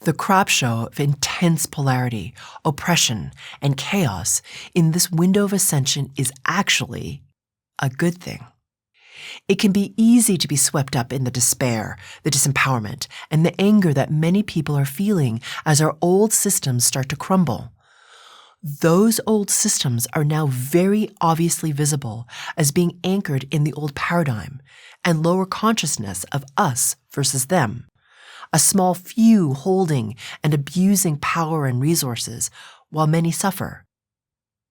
The crop show of intense polarity, oppression, and chaos in this window of ascension is actually a good thing. It can be easy to be swept up in the despair, the disempowerment, and the anger that many people are feeling as our old systems start to crumble. Those old systems are now very obviously visible as being anchored in the old paradigm and lower consciousness of us versus them, a small few holding and abusing power and resources while many suffer.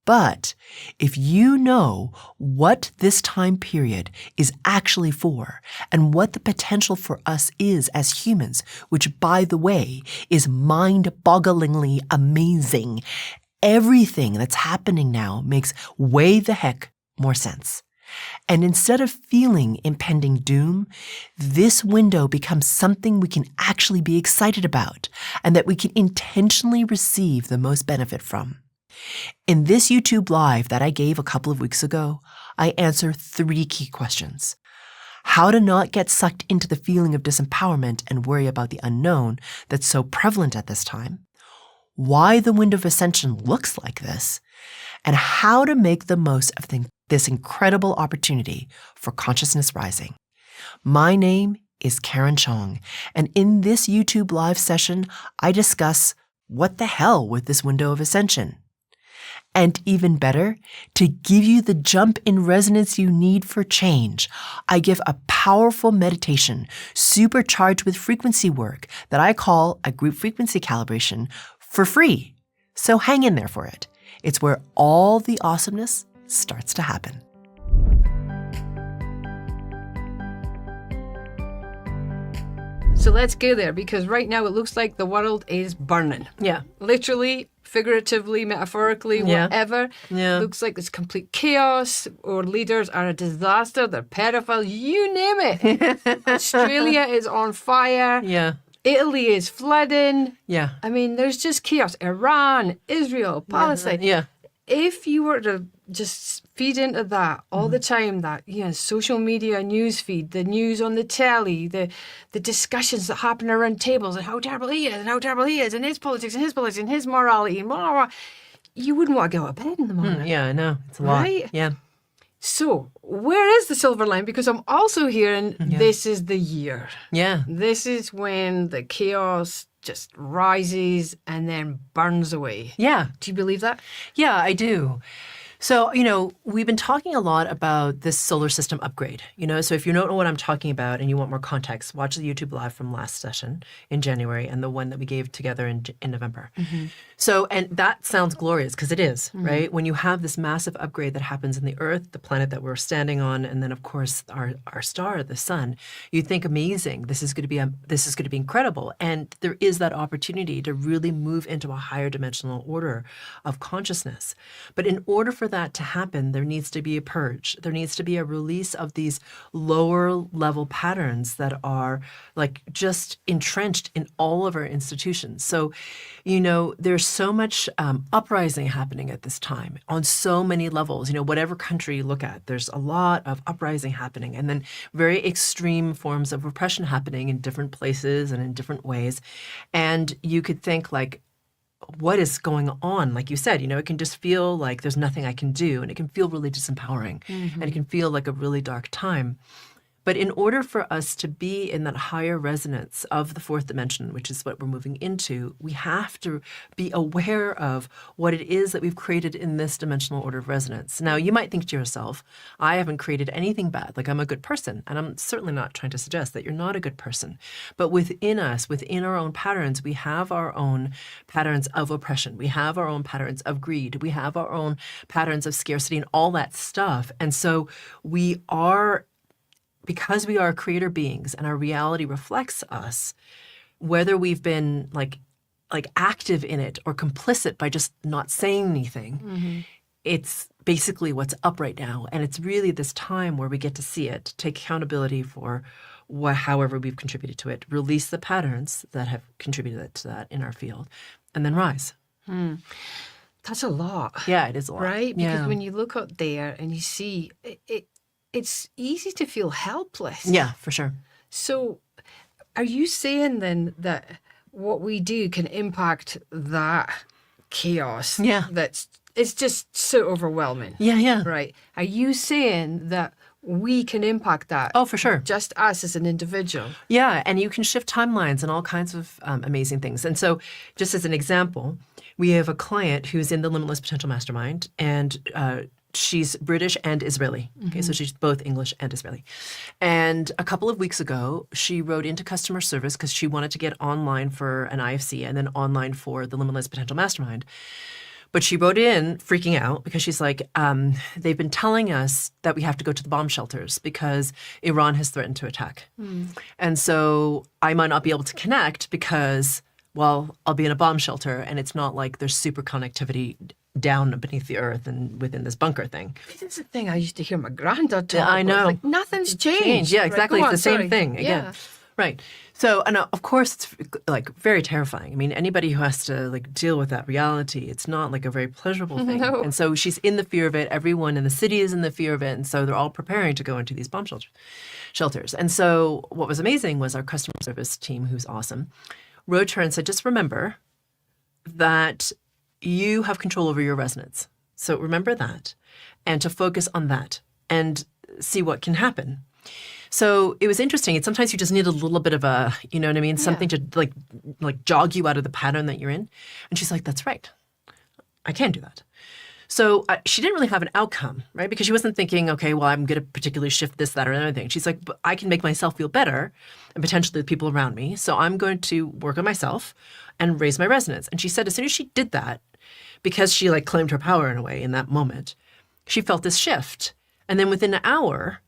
But if you know what this time period is actually for and what the potential for us is as humans, which, by the way, is mind-bogglingly amazing, everything that's happening now makes way the heck more sense. And instead of feeling impending doom, this window becomes something we can actually be excited about and that we can intentionally receive the most benefit from. In this YouTube Live that I gave a couple of weeks ago, I answer 3 key questions. How to not get sucked into the feeling of disempowerment and worry about the unknown that's so prevalent at this time, why the window of ascension looks like this, and how to make the most of this incredible opportunity for consciousness rising. My name is Karen Cheong, and in this YouTube Live session, I discuss what the hell with this window of ascension. And even better, to give you the jump in resonance you need for change, I give a powerful meditation supercharged with frequency work that I call a Group Frequency Calibration for free. So hang in there for it. It's where all the awesomeness starts to happen. So let's go there, because right now it looks like the world is burning. Yeah. Literally, figuratively, metaphorically, whatever. Yeah. Looks like there's complete chaos. Our leaders are a disaster. They're pedophiles. You name it. Australia is on fire. Yeah. Italy is flooding. Yeah. I mean, there's just chaos. Iran, Israel, Palestine. Yeah. If you were to just feed into that all the time, that social media news feed, the news on the telly, the discussions that happen around tables and how terrible he is and how terrible he is and his politics and his morality and blah, blah, blah, you wouldn't want to go to bed in the morning. Yeah, I know. It's a lot. Right? Yeah. So where is the silver line? Because I'm also hearing this is the year. Yeah. This is when the chaos just rises and then burns away. Yeah. Do you believe that? Yeah, I do. So, we've been talking a lot about this solar system upgrade, so if you don't know what I'm talking about and you want more context, watch the YouTube Live from last session in January and the one that we gave together in November. Mm-hmm. So, and that sounds glorious because it is, right? When you have this massive upgrade that happens in the Earth, the planet that we're standing on, and then of course our star, the sun, you think amazing. This is going to be incredible, and there is that opportunity to really move into a higher dimensional order of consciousness. But in order for that to happen, there needs to be a purge. There needs to be a release of these lower level patterns that are like just entrenched in all of our institutions. So, there's so much uprising happening at this time on so many levels. Whatever country you look at, there's a lot of uprising happening, and then very extreme forms of repression happening in different places and in different ways. And you could think like, what is going on? Like you said, it can just feel like there's nothing I can do, and it can feel really disempowering, and it can feel like a really dark time. But in order for us to be in that higher resonance of the 4th dimension, which is what we're moving into, we have to be aware of what it is that we've created in this dimensional order of resonance. Now, you might think to yourself, I haven't created anything bad, like I'm a good person. And I'm certainly not trying to suggest that you're not a good person. But within us, within our own patterns, we have our own patterns of oppression. We have our own patterns of greed. We have our own patterns of scarcity and all that stuff. And so because we are creator beings and our reality reflects us, whether we've been like active in it or complicit by just not saying anything, it's basically what's up right now. And it's really this time where we get to see it, take accountability for however we've contributed to it, release the patterns that have contributed to that in our field, and then rise. That's a lot. Yeah, it is a lot. Right? Because when you look up there and you see it's easy to feel helpless. Yeah, for sure. So are you saying then that what we do can impact that chaos. Yeah. It's just so overwhelming. Yeah. Right. Are you saying that we can impact that? Oh, for sure. Just us as an individual. Yeah, and you can shift timelines and all kinds of amazing things. And so, just as an example, we have a client who's in the Limitless Potential Mastermind, and she's British and Israeli. Okay, so she's both English and Israeli. And a couple of weeks ago, she wrote into customer service because she wanted to get online for an IFC and then online for the Limitless Potential Mastermind. But she wrote in freaking out because she's like, they've been telling us that we have to go to the bomb shelters because Iran has threatened to attack. And so I might not be able to connect because, well, I'll be in a bomb shelter and it's not like there's super connectivity down beneath the earth and within this bunker thing. This is the thing I used to hear my granddad talk Yeah, I know. about. Like, nothing's changed. Yeah, exactly. Right, It's go the on, same thing again. Yeah. Right. So, and of course, it's like very terrifying. I mean, anybody who has to like deal with that reality, it's not like a very pleasurable thing. No. And so she's in the fear of it. Everyone in the city is in the fear of it. And so they're all preparing to go into these bomb shelters. And so what was amazing was our customer service team, who's awesome, wrote to her and said, just remember that you have control over your resonance. So remember that and to focus on that and see what can happen. So it was interesting. It's sometimes you just need a little bit of a, you know what I mean? Something to like jog you out of the pattern that you're in. And she's like, that's right. I can do that. So she didn't really have an outcome, right? Because she wasn't thinking, okay, well, I'm going to particularly shift this, that, or another thing. She's like, but I can make myself feel better and potentially the people around me. So I'm going to work on myself and raise my resonance. And she said as soon as she did that, because she like claimed her power in a way in that moment, she felt this shift. And then within an hour,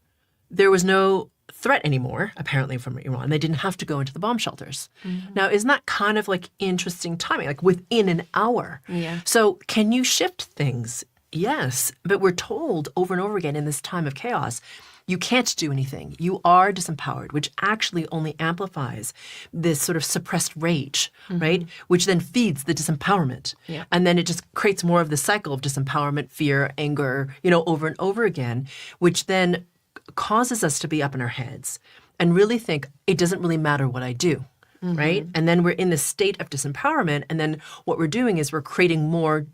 there was no threat anymore, apparently, from Iran. They didn't have to go into the bomb shelters. Now, isn't that kind of like interesting timing, like within an hour? Yeah. So can you shift things? Yes. But we're told over and over again in this time of chaos, you can't do anything. You are disempowered, which actually only amplifies this sort of suppressed rage, right? Which then feeds the disempowerment. Yeah. And then it just creates more of the cycle of disempowerment, fear, anger, over and over again, which then causes us to be up in our heads and really think it doesn't really matter what I do, right? And then we're in this state of disempowerment. And then what we're doing is we're creating more,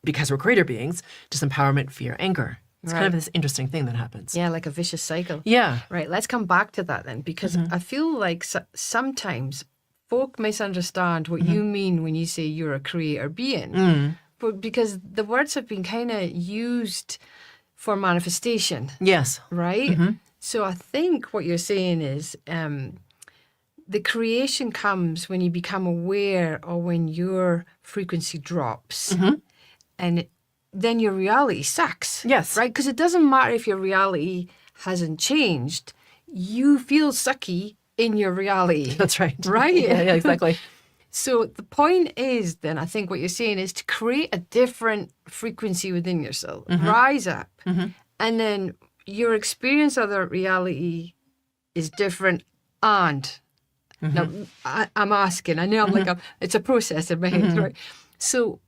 because we're creator beings, disempowerment, fear, anger. It's kind of this interesting thing that happens. Yeah, like a vicious cycle. Yeah. Right, let's come back to that then, because I feel like sometimes folk misunderstand what you mean when you say you're a creator being. But because the words have been kind of used for manifestation. Yes. Right? So I think what you're saying is the creation comes when you become aware or when your frequency drops. And then your reality sucks. Yes. Right? Because it doesn't matter if your reality hasn't changed. You feel sucky in your reality. That's right. Right? Yeah, exactly. So the point is then, I think what you're saying is to create a different frequency within yourself, rise up, and then your experience of the reality is different. And now I'm asking, I know I'm like, it's a process in my head, right? So,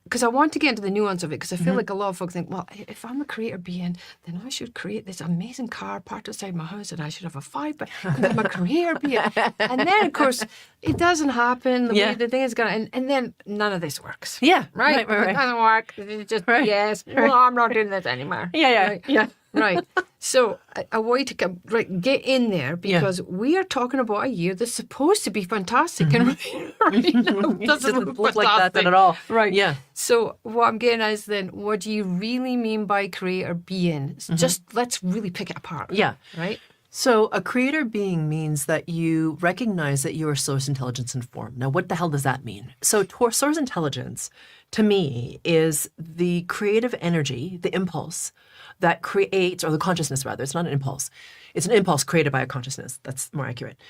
because I want to get into the nuance of it, because I feel like a lot of folks think, well, if I'm a creator being, then I should create this amazing car parked outside my house and I should have a 5, but I'm a creator being. And then, of course, it doesn't happen. The way the thing is going to, and then none of this works. Yeah. Right? Right. It doesn't work. It's just, yes, well, I'm not doing this anymore. Yeah. Right. So a way to get in there, because we are talking about a year that's supposed to be fantastic and it doesn't look like that at all. Right. Yeah. So what I'm getting at is then, what do you really mean by creator being? Just let's really pick it apart. Yeah. Right. So a creator being means that you recognize that you are source intelligence in form. Now, what the hell does that mean? So source intelligence, to me, is the creative energy, the impulse that creates, or the consciousness rather, it's not an impulse. It's an impulse created by a consciousness. That's more accurate.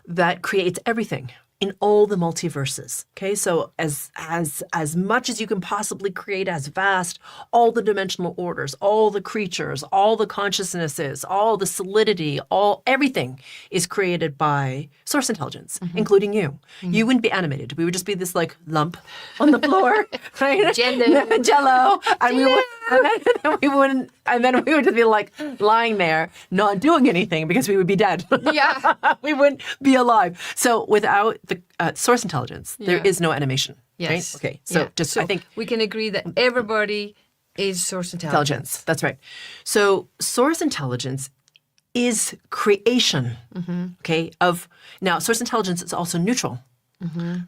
That creates everything in all the multiverses. Okay, so as much as you can possibly create, as vast, all the dimensional orders, all the creatures, all the consciousnesses, all the solidity, everything is created by source intelligence, including you. You wouldn't be animated. We would just be this like lump on the floor, right? Jello. And and then we would just be like lying there, not doing anything because we would be dead. Yeah. We wouldn't be alive. So without the source intelligence, there is no animation. Yes. Right? Okay. So I think we can agree that everybody is source intelligence. That's right. So source intelligence is creation. Okay. Now source intelligence is also neutral.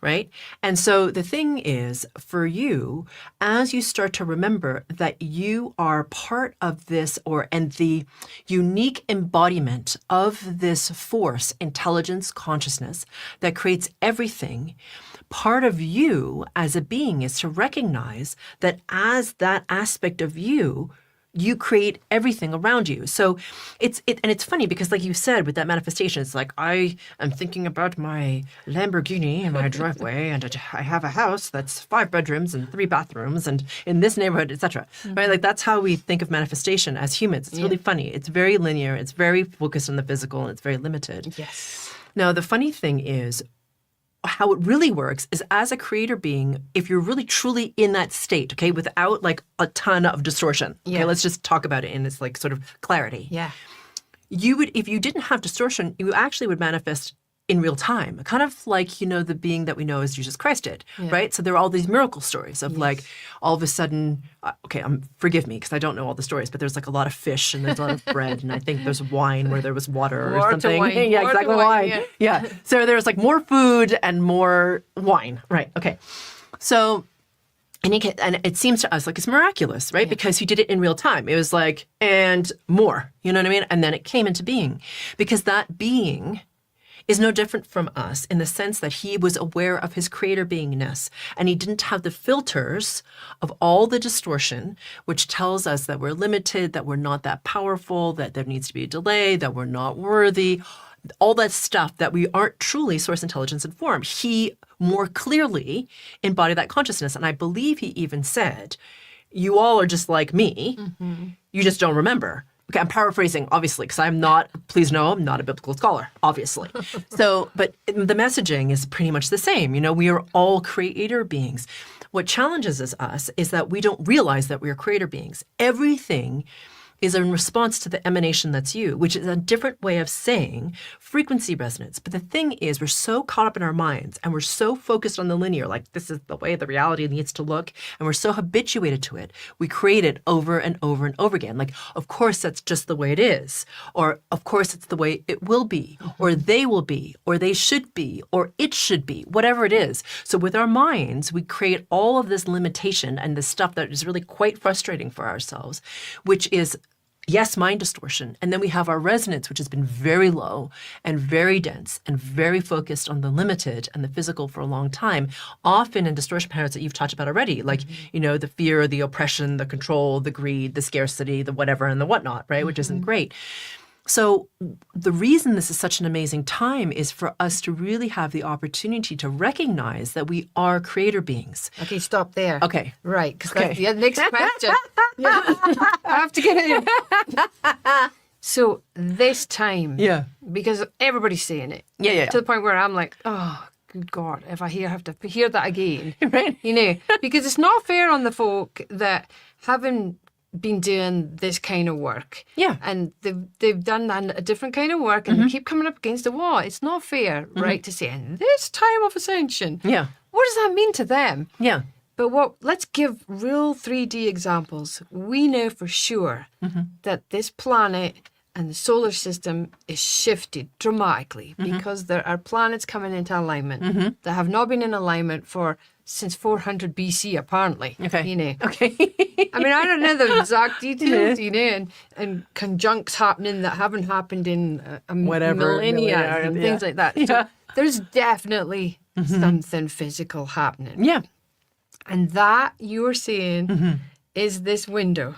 Right? And so the thing is, for you, as you start to remember that you are part of this and the unique embodiment of this force, intelligence, consciousness that creates everything, part of you as a being is to recognize that as that aspect of you, you create everything around you. So it's funny because like you said with that manifestation, it's like I am thinking about my Lamborghini in my driveway and I have a house that's 5 bedrooms and 3 bathrooms and in this neighborhood, etc. Right? Like that's how we think of manifestation as humans. It's really funny. It's very linear. It's very focused on the physical and it's very limited. Yes. Now, the funny thing is, how it really works is as a creator being, if you're really truly in that state, okay, without like a ton of distortion, okay, let's just talk about it in this like sort of clarity. Yeah. You would, if you didn't have distortion, you actually would manifest in real time, kind of like, you know, the being that we know as Jesus Christ did, right? So there are all these miracle stories of like all of a sudden, forgive me because I don't know all the stories, but there's like a lot of fish and there's a lot of bread and I think there's wine where there was water or something. Wine. Yeah, exactly, wine. Yeah. So there's like more food and more wine, right? Okay. So and it seems to us like it's miraculous, right? Because he did it in real time. It was like, and more, you know what I mean? And then it came into being because that being is no different from us in the sense that he was aware of his creator beingness and he didn't have the filters of all the distortion, which tells us that we're limited, that we're not that powerful, that there needs to be a delay, that we're not worthy, all that stuff that we aren't truly source intelligence informed. He more clearly embodied that consciousness. And I believe he even said, you all are just like me. You just don't remember. Okay, I'm paraphrasing, obviously, because I'm not, please know, I'm not a biblical scholar, obviously. So, but the messaging is pretty much the same. You know, we are all creator beings. What challenges us is that we don't realize that we are creator beings. Everything is in response to the emanation that's you, which is a different way of saying frequency resonance. But the thing is, we're so caught up in our minds and we're so focused on the linear, like this is the way the reality needs to look, and we're so habituated to it. We create it over and over and over again. Like, of course, that's just the way it is. Or, of course, it's the way it will be. Or they will be. Or they should be. Or it should be. Whatever it is. So with our minds, we create all of this limitation and this stuff that is really quite frustrating for ourselves, which is yes, mind distortion. And then we have our resonance, which has been very low and very dense and very focused on the limited and the physical for a long time, often in distortion patterns that you've talked about already, like, you know, the fear, the oppression, the control, the greed, the scarcity, the whatever and the whatnot, right? Which isn't great. So the reason this is such an amazing time is for us to really have the opportunity to recognize that we are creator beings. Okay, stop there. Okay. Right, because that's the next question. I have to get it in. So this time, because everybody's saying it, to the point where I'm like, oh, good God, if I have to hear that again, right? You know, because it's not fair on the folk that haven't been doing this kind of work. Yeah. And they've done a different kind of work and they keep coming up against the wall. It's not fair, right, to say, in this time of ascension. Yeah. What does that mean to them? Yeah. But let's give real 3D examples. We know for sure that this planet and the solar system is shifted dramatically because there are planets coming into alignment that have not been in alignment since 400 BC, apparently. Okay. You know. Okay. I mean, I don't know the exact details, you know, and conjuncts happening that haven't happened in millennia and things like that. So there's definitely something physical happening. Yeah. And that you're saying is this window.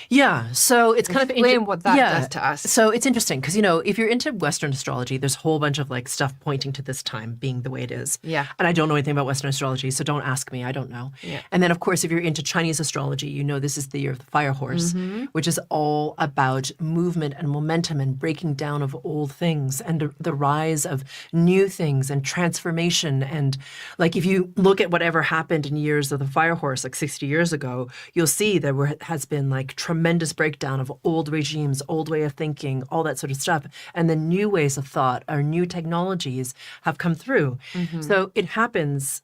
Yeah. So it's kind of explain what that does to us. So it's interesting because, you know, if you're into Western astrology, there's a whole bunch of like stuff pointing to this time being the way it is. Yeah. And I don't know anything about Western astrology, so don't ask me. I don't know. Yeah. And then, of course, if you're into Chinese astrology, you know this is the year of the fire horse, which is all about movement and momentum and breaking down of old things and the rise of new things and transformation. And like if you look at whatever happened in years of the fire horse, like 60 years ago, you'll see see there has been like tremendous breakdown of old regimes, old way of thinking, all that sort of stuff. And then new ways of thought or new technologies have come through. So it happens,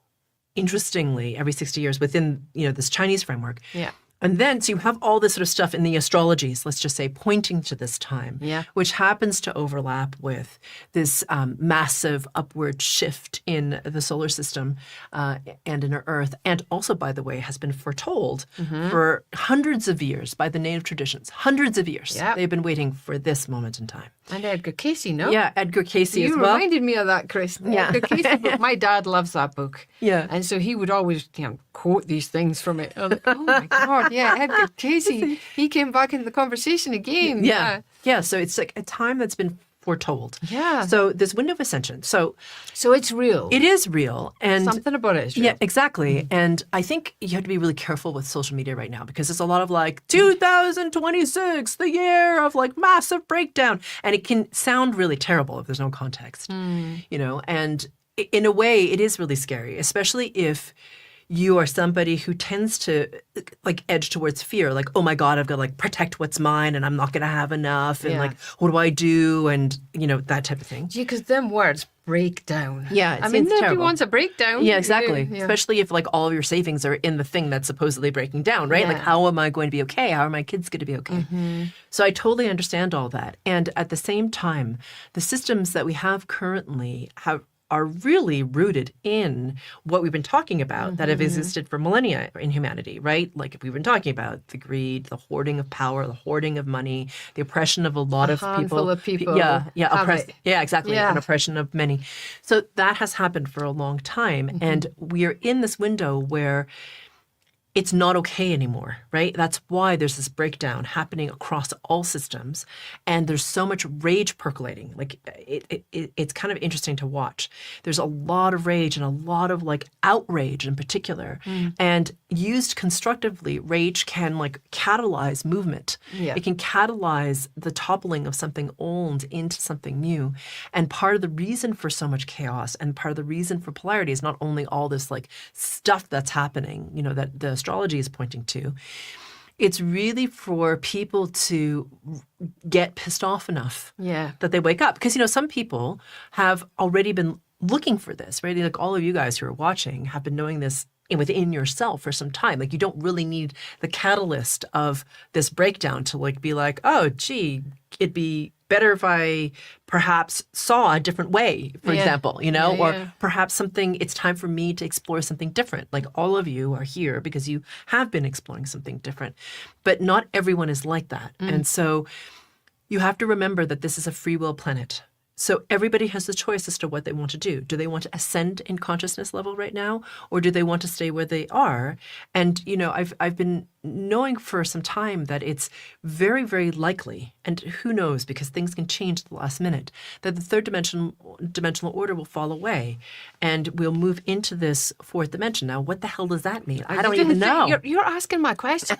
interestingly, every 60 years within, this Chinese framework. Yeah. And then, so you have all this sort of stuff in the astrologies, let's just say, pointing to this time, which happens to overlap with this massive upward shift in the solar system and in our Earth. And also, by the way, has been foretold for hundreds of years by the native traditions. Hundreds of years. Yep. They've been waiting for this moment in time. And Edgar Casey, no? Yeah, Edgar Casey as You well. reminded me of that, Chris. Yeah. Edgar Casey book. My dad loves that book. Yeah. And so he would always quote these things from it. I was like, oh my God, yeah, Edgar Casey. He came back into the conversation again. Yeah. So it's like a time that's been foretold. Yeah. So this window of ascension. So it's real. it is real. And Something about it is real. yeah, exactly. And I think you have to be really careful with social media right now because there's a lot of like 2026, the year of like massive breakdown. And it can sound really terrible if there's no context, you know, and in a way it is really scary, especially if you are somebody who tends to like edge towards fear, like, oh my God, I've got to like protect what's mine and I'm not going to have enough. And like, what do I do? And, you know, that type of thing. Yeah, because them words, breakdown. Yeah, it I mean, seems nobody terrible. wants a breakdown. Yeah, exactly. Yeah. Especially if like all of your savings are in the thing that's supposedly breaking down, right? Yeah. Like, how am I going to be okay? How are my kids going to be okay? So I totally understand all that. And at the same time, the systems that we have currently are really rooted in what we've been talking about that have existed for millennia in humanity, right? Like we've been talking about the greed, the hoarding of power, the hoarding of money, the oppression of a lot of people. handful of people Yeah, have it. yeah, exactly. Yeah. An oppression of many. So that has happened for a long time. And we are in this window where it's not okay anymore, right? That's why there's this breakdown happening across all systems, and there's so much rage percolating. Like it's kind of interesting to watch. There's a lot of rage and a lot of like outrage in particular, and used constructively, rage can like catalyze movement. Yeah. It can catalyze the toppling of something old into something new. And part of the reason for so much chaos and part of the reason for polarity is not only all this like stuff that's happening, you know, that the astrology is pointing to. It's really for people to get pissed off enough that they wake up. Because, you know, some people have already been looking for this, right? Like all of you guys who are watching have been knowing this within yourself for some time. Like you don't really need the catalyst of this breakdown to like be like, oh, gee, it'd be better if I perhaps saw a different way, for example, you know, or perhaps it's time for me to explore something different. Like all of you are here because you have been exploring something different, but not everyone is like that. And so you have to remember that this is a free will planet. So everybody has the choice as to what they want to do. Do they want to ascend in consciousness level right now, or do they want to stay where they are? And, you know, I've been knowing for some time that it's very, very likely, and who knows, because things can change at the last minute, that the third dimensional order will fall away and we'll move into this fourth dimension. Now, what the hell does that mean? I don't even know. You're asking my question.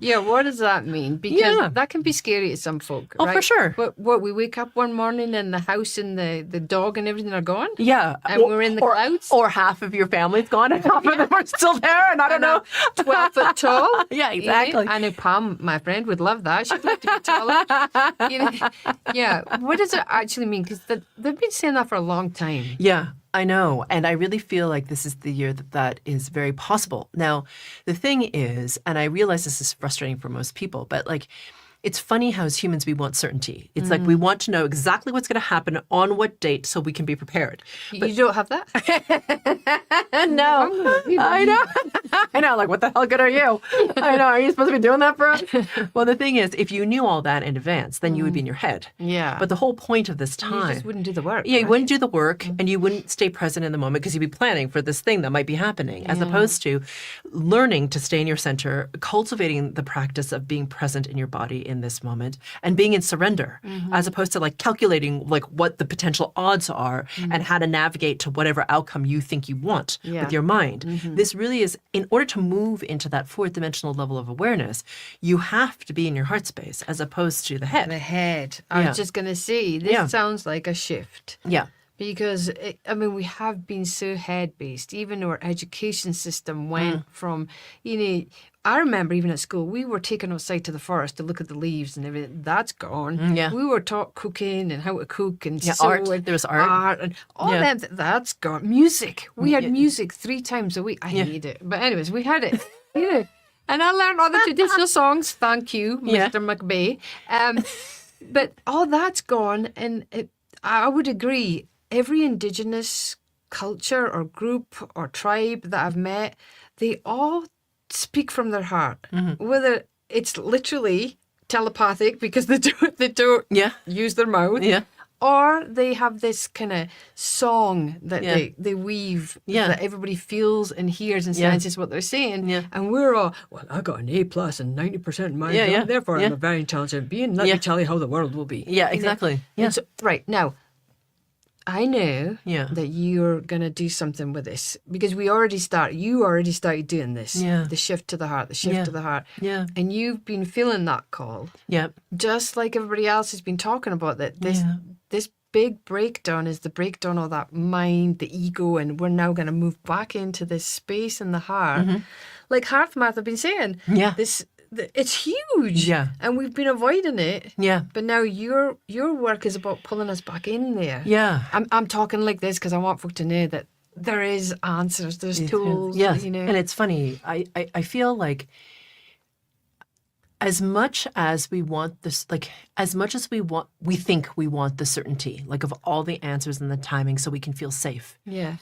Yeah, what does that mean? Because that can be scary to some folk. Oh, right? for sure. But what, we wake up one morning and the house and the dog and everything are gone? Yeah. And we're in the clouds? Or half of your family's gone and half of them are still there, and I don't know. 12 foot tall. Yeah, exactly. I know Pam, my friend, would love that. She'd like to be taller. You know, yeah. What does it actually mean? Because they've been saying that for a long time. Yeah, I know. And I really feel like this is the year that is very possible. Now, the thing is, and I realize this is frustrating for most people, but like, it's funny how as humans we want certainty. It's like we want to know exactly what's going to happen on what date so we can be prepared. But you don't have that? No, I know. I know. Like, what the hell good are you? I know. Are you supposed to be doing that for us? Well, the thing is, if you knew all that in advance, then you would be in your head. Yeah. But the whole point of this time, you just wouldn't do the work. Yeah, you wouldn't do the work, and you wouldn't stay present in the moment because you'd be planning for this thing that might be happening, as opposed to learning to stay in your center, cultivating the practice of being present in your body in this moment and being in surrender, as opposed to like calculating like what the potential odds are and how to navigate to whatever outcome you think you want with your mind. This really is, in order to move into that fourth dimensional level of awareness, you have to be in your heart space as opposed to the head. The head. I was just going to say, this sounds like a shift. Yeah. Because, we have been so head-based. Even our education system went from, I remember even at school, we were taken outside to the forest to look at the leaves and everything. That's gone. Yeah. We were taught cooking and how to cook and art. sew and There was art. and all that. That's gone. Music. We had music 3 times a week. I hate it. But anyways, we had it. And I learned all the traditional songs. Thank you, Mr. McBay. But all that's gone. And I would agree. Every Indigenous culture or group or tribe that I've met, they all speak from their heart. Whether it's literally telepathic because they don't use their mouth, or they have this kind of song that they weave that everybody feels and hears and senses what they're saying. And we're all, well, I got an A+ and 90% in my exam, therefore I'm a very intelligent being. Let me tell you how the world will be. Yeah, exactly. So, right, now, I know that you're going to do something with this because you already started doing this. The shift to the heart, to the heart. Yeah. And you've been feeling that call. Yeah. Just like everybody else has been talking about that. This big breakdown is the breakdown of that mind, the ego, and we're now going to move back into this space in the heart. Like Hearth Math have been saying. Yeah. It's huge. Yeah. And we've been avoiding it. Yeah. But now your work is about pulling us back in there. Yeah. I'm talking like this because I want folk to know that there is answers, there's tools. Yes. And it's funny. I feel like as much as we want this, like as much as we think we want the certainty, like of all the answers and the timing so we can feel safe. Yeah.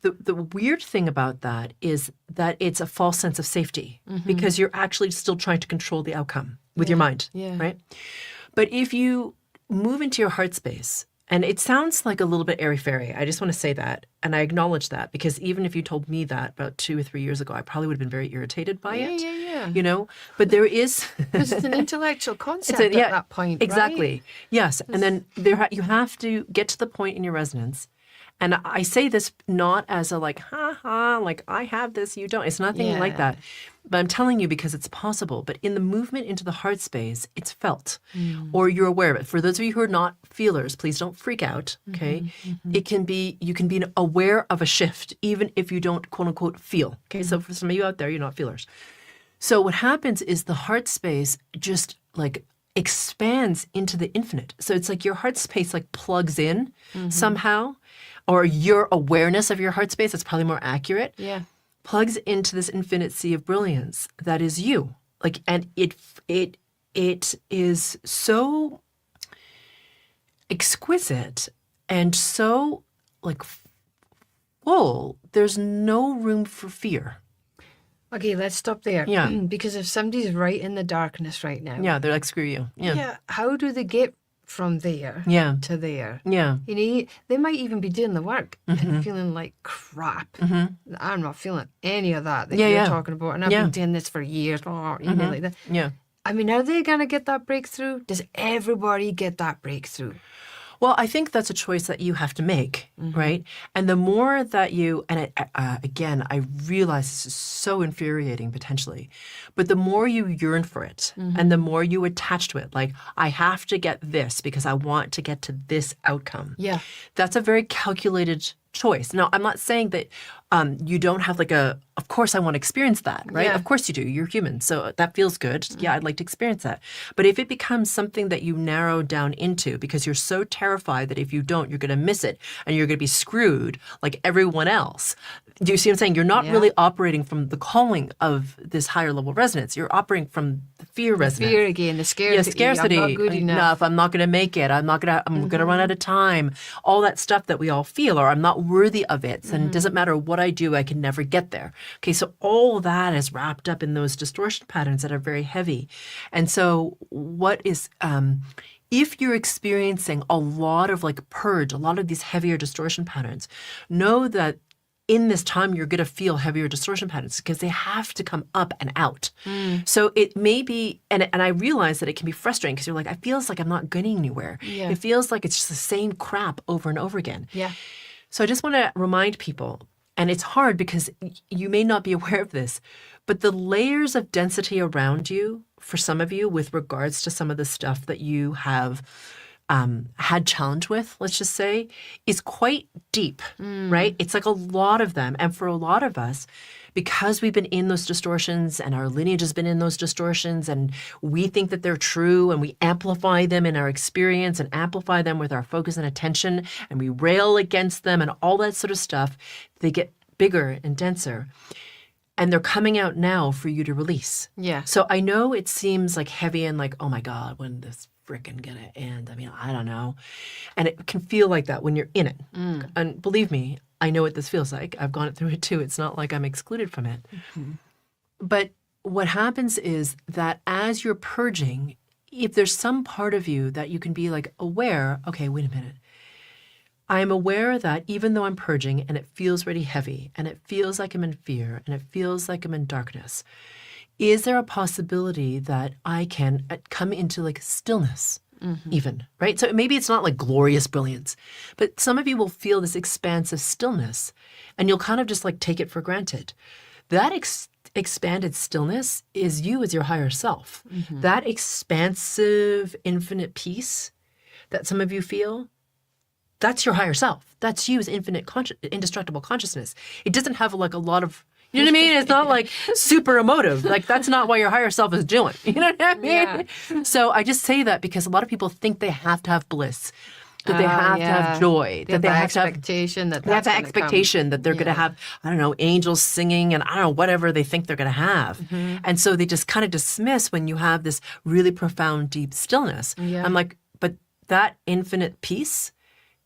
The weird thing about that is that it's a false sense of safety because you're actually still trying to control the outcome with your mind, right? But if you move into your heart space, and it sounds like a little bit airy-fairy, I just want to say that, and I acknowledge that because even if you told me that about 2 or 3 years ago, I probably would have been very irritated by it. Yeah. But there is... Because it's an intellectual concept at that point, exactly. Right? Yes, and then you have to get to the point in your resonance. And I say this not as a like, like I have this, you don't. It's nothing like that. But I'm telling you because it's possible. But in the movement into the heart space, it's felt or you're aware of it. For those of you who are not feelers, please don't freak out, okay? It can be, you can be aware of a shift even if you don't quote unquote feel, okay? So for some of you out there, you're not feelers. So what happens is the heart space just like expands into the infinite. So it's like your heart space like plugs in somehow. Or your awareness of your heart space, that's probably more accurate, plugs into this infinite sea of brilliance that is you. Like, and it is so exquisite and so like full. There's no room for fear. Okay, let's stop there. Yeah. Because if somebody's right in the darkness right now. They're like, screw you. Yeah. How do they get from there to there? They might even be doing the work and feeling like crap. I'm not feeling any of that you're talking about, and I've been doing this for years. Like that. I mean, are they going to get that breakthrough? Does everybody get that breakthrough? Well, I think that's a choice that you have to make, right? And the more that you, and again, I realize this is so infuriating potentially, but the more you yearn for it and the more you attach to it, like, I have to get this because I want to get to this outcome. Yeah. That's a very calculated choice. Now, I'm not saying that you don't have like of course I want to experience that, right? Of course you do. You're human. So that feels good. Yeah, I'd like to experience that. But if it becomes something that you narrow down into because you're so terrified that if you don't, you're going to miss it and you're going to be screwed like everyone else. Do you see what I'm saying? You're not really operating from the calling of this higher level resonance. You're operating from the fear resonance. Fear again, the scarcity. Yeah, scarcity. I'm not good enough. I'm not going to make it. I'm going to run out of time. All that stuff that we all feel, or I'm not worthy of it. And it doesn't matter what I do, I can never get there. Okay, so all that is wrapped up in those distortion patterns that are very heavy. And so what is, if you're experiencing a lot of like purge, a lot of these heavier distortion patterns, know that in this time, you're going to feel heavier distortion patterns because they have to come up and out. So it may be, and I realize that it can be frustrating because you're like, it feels like I'm not getting anywhere. It feels like it's just the same crap over and over again. So I just want to remind people, and it's hard because you may not be aware of this, but the layers of density around you, for some of you, with regards to some of the stuff that you have had challenge with, let's just say, is quite deep, right? It's like a lot of them. And for a lot of us, because we've been in those distortions and our lineage has been in those distortions and we think that they're true and we amplify them in our experience and amplify them with our focus and attention and we rail against them and all that sort of stuff, they get bigger and denser. And they're coming out now for you to release. Yeah. So I know it seems like heavy and like, oh my God, when this frickin' gonna end? I mean, I don't know. And it can feel like that when you're in it. And believe me, I know what this feels like. I've gone through it too. It's not like I'm excluded from it. But what happens is that as you're purging, if there's some part of you that you can be like aware, okay, wait a minute. I'm aware that even though I'm purging and it feels really heavy and it feels like I'm in fear and it feels like I'm in darkness, is there a possibility that I can come into like stillness even, right? So maybe it's not like glorious brilliance, but some of you will feel this expansive stillness and you'll kind of just like take it for granted. That expanded stillness is you as your higher self. That expansive infinite peace that some of you feel, that's your higher self. That's you as infinite, indestructible consciousness. It doesn't have like a lot of, you know what I mean? It's not like super emotive. Like that's not what your higher self is doing. You know what I mean? Yeah. So I just say that because a lot of people think they have to have bliss, that they have to have joy, that they have to have expectation that they have the expectation that they're going to have, I don't know, angels singing and I don't know, whatever they think they're going to have. And so they just kind of dismiss when you have this really profound, deep stillness. I'm like, but that infinite peace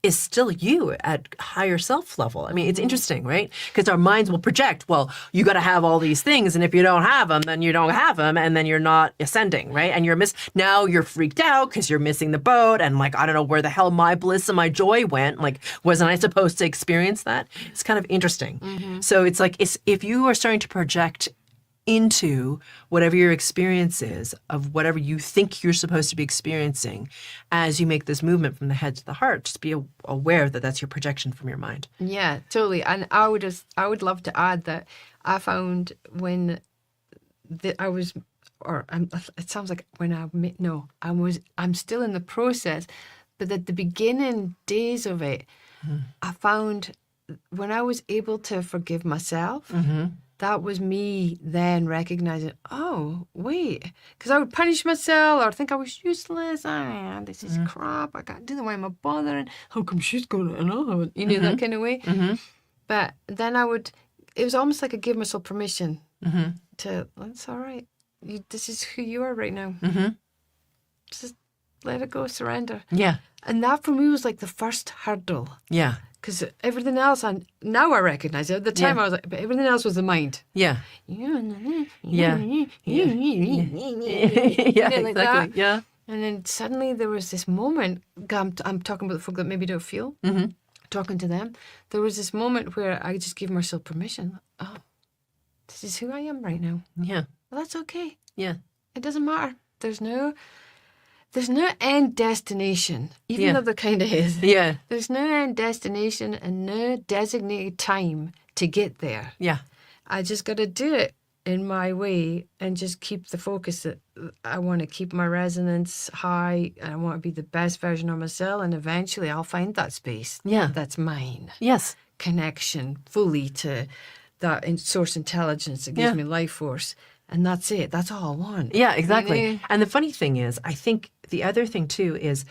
is still you at higher self level. I mean, it's interesting, right? Because our minds will project, well, you got to have all these things. And if you don't have them, then you don't have them. And then you're not ascending, right? And now you're freaked out because you're missing the boat. And like, I don't know where the hell my bliss and my joy went. Like, wasn't I supposed to experience that? It's kind of interesting. So it's like, if you are starting to project into whatever your experience is of whatever you think you're supposed to be experiencing as you make this movement from the head to the heart, just be aware that that's your projection from your mind. Yeah, totally. And I would love to add that I found when it sounds like when I'm still in the process, but at the beginning days of it, I found when I was able to forgive myself, that was me then recognizing, oh, wait, because I would punish myself or think I was useless. This is crap. I can't do that. Why am I bothering? How come she's going to know? You know, that kind of way. But then it was almost like I gave myself permission to, that's all right. This is who you are right now. Just let it go, surrender. Yeah. And that for me was like the first hurdle. Yeah. Because everything else, now I recognize it. At the time I was like, but everything else was the mind. Yeah. Yeah. Like exactly. That. Yeah. And then suddenly there was this moment, I'm talking about the folk that maybe don't feel, talking to them. There was this moment where I just gave myself permission. Oh, this is who I am right now. Yeah. Well, that's okay. Yeah. It doesn't matter. There's no end destination, even though there kind of is. Yeah. There's no end destination and no designated time to get there. Yeah. I just got to do it in my way and just keep the focus that I want to keep my resonance high and I want to be the best version of myself, and eventually I'll find that space. Yeah. That's mine. Yes. Connection fully to that source intelligence that gives me life force. And that's it. That's all I want. Yeah, exactly. You know? And the funny thing is, I think the other thing too is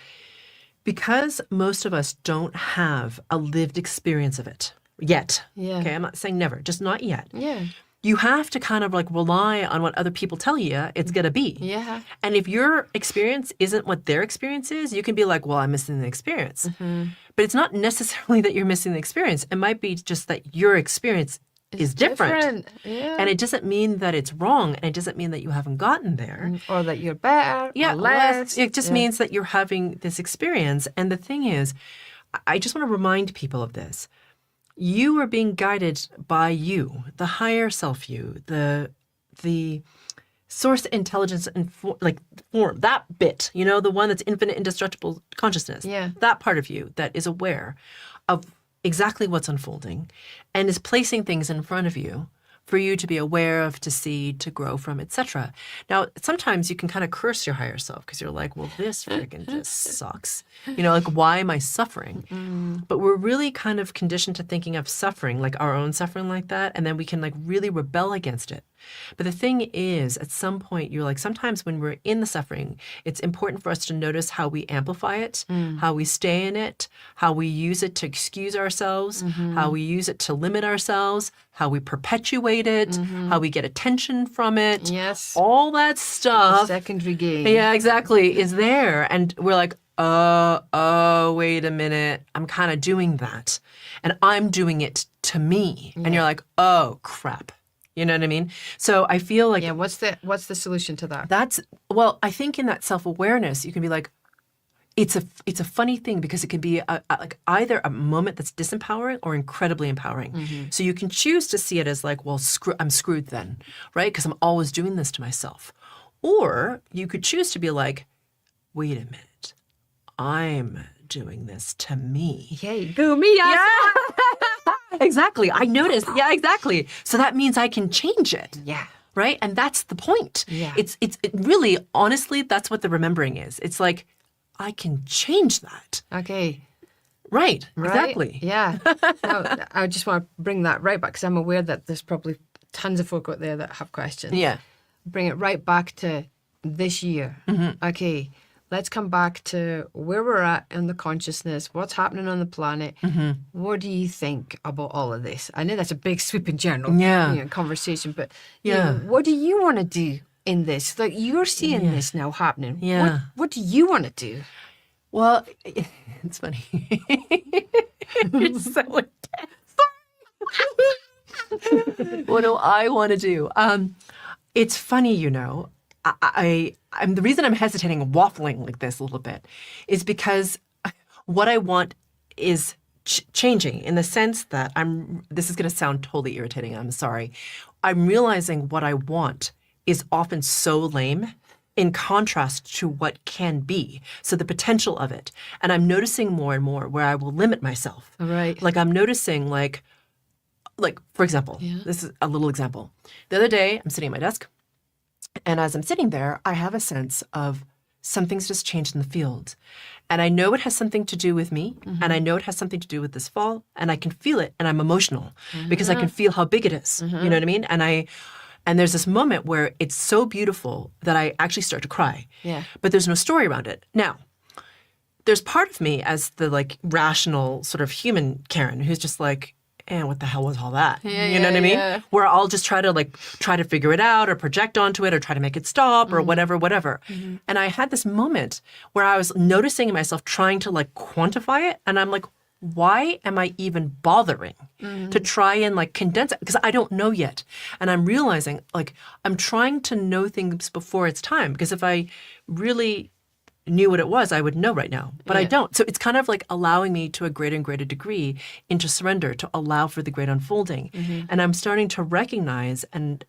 because most of us don't have a lived experience of it yet. Yeah. Okay, I'm not saying never, just not yet. Yeah. You have to kind of like rely on what other people tell you it's going to be. Yeah. And if your experience isn't what their experience is, you can be like, well, I'm missing the experience. But it's not necessarily that you're missing the experience. It might be just that your experience is different. Yeah. And it doesn't mean that it's wrong. And it doesn't mean that you haven't gotten there. Or that you're better. Yeah, or less. It just means that you're having this experience. And the thing is, I just want to remind people of this. You are being guided by you, the higher self you, the source intelligence and form, that bit, the one that's infinite indestructible consciousness. Yeah. That part of you that is aware of exactly what's unfolding and is placing things in front of you for you to be aware of, to see, to grow from, etc. Now, sometimes you can kind of curse your higher self because you're like, well, this freaking just sucks. Like, why am I suffering? But we're really kind of conditioned to thinking of suffering, like our own suffering like that, and then we can like really rebel against it. But the thing is, at some point, you're like, sometimes when we're in the suffering, it's important for us to notice how we amplify it, how we stay in it, how we use it to excuse ourselves, how we use it to limit ourselves, how we perpetuate it, how we get attention from it. Yes. All that stuff. Secondary gain. Yeah, exactly, is there. And we're like, wait a minute. I'm kind of doing that. And I'm doing it to me. And you're like, oh, crap. You know what I mean? So I feel like... Yeah, what's the solution to that? Well, I think in that self-awareness, you can be like, it's a funny thing because it can be like either a moment that's disempowering or incredibly empowering. So you can choose to see it as like, well, I'm screwed then, right? Because I'm always doing this to myself. Or you could choose to be like, wait a minute, I'm doing this to me. Yay, go me. Yeah. Exactly. I noticed. Yeah, exactly. So that means I can change it. Yeah. Right? And that's the point. Yeah. It really, honestly, that's what the remembering is. It's like, I can change that. Okay. Right. Exactly. Yeah. Now, I just want to bring that right back because I'm aware that there's probably tons of folk out there that have questions. Yeah. Bring it right back to this year. Okay. Let's come back to where we're at in the consciousness, what's happening on the planet. What do you think about all of this? I know that's a big sweeping general conversation, but what do you want to do in this? Like you're seeing this now happening. Yeah. What do you want to do? Well, it's funny. It's so intense. What do I want to do? It's funny, I'm the reason I'm hesitating and waffling like this a little bit is because what I want is changing in the sense that this is going to sound totally irritating. I'm sorry. I'm realizing what I want is often so lame in contrast to what can be. So the potential of it. And I'm noticing more and more where I will limit myself. Right. Like I'm noticing like, for example, this is a little example. The other day, I'm sitting at my desk. And as I'm sitting there, I have a sense of something's just changed in the field. And I know it has something to do with me. And I know it has something to do with this fall. And I can feel it. And I'm emotional because I can feel how big it is. You know what I mean? And there's this moment where it's so beautiful that I actually start to cry. Yeah. But there's no story around it. Now, there's part of me as the like rational sort of human Karen who's just like, and what the hell was all that? You know what I mean? Yeah. Where I'll just try to figure it out or project onto it or try to make it stop or whatever. And I had this moment where I was noticing myself trying to like quantify it. And I'm like, why am I even bothering to try and like condense it? Because I don't know yet. And I'm realizing like I'm trying to know things before it's time. Because if I really knew what it was, I would know right now. But I don't. So it's kind of like allowing me to a greater and greater degree into surrender to allow for the great unfolding. And I'm starting to recognize and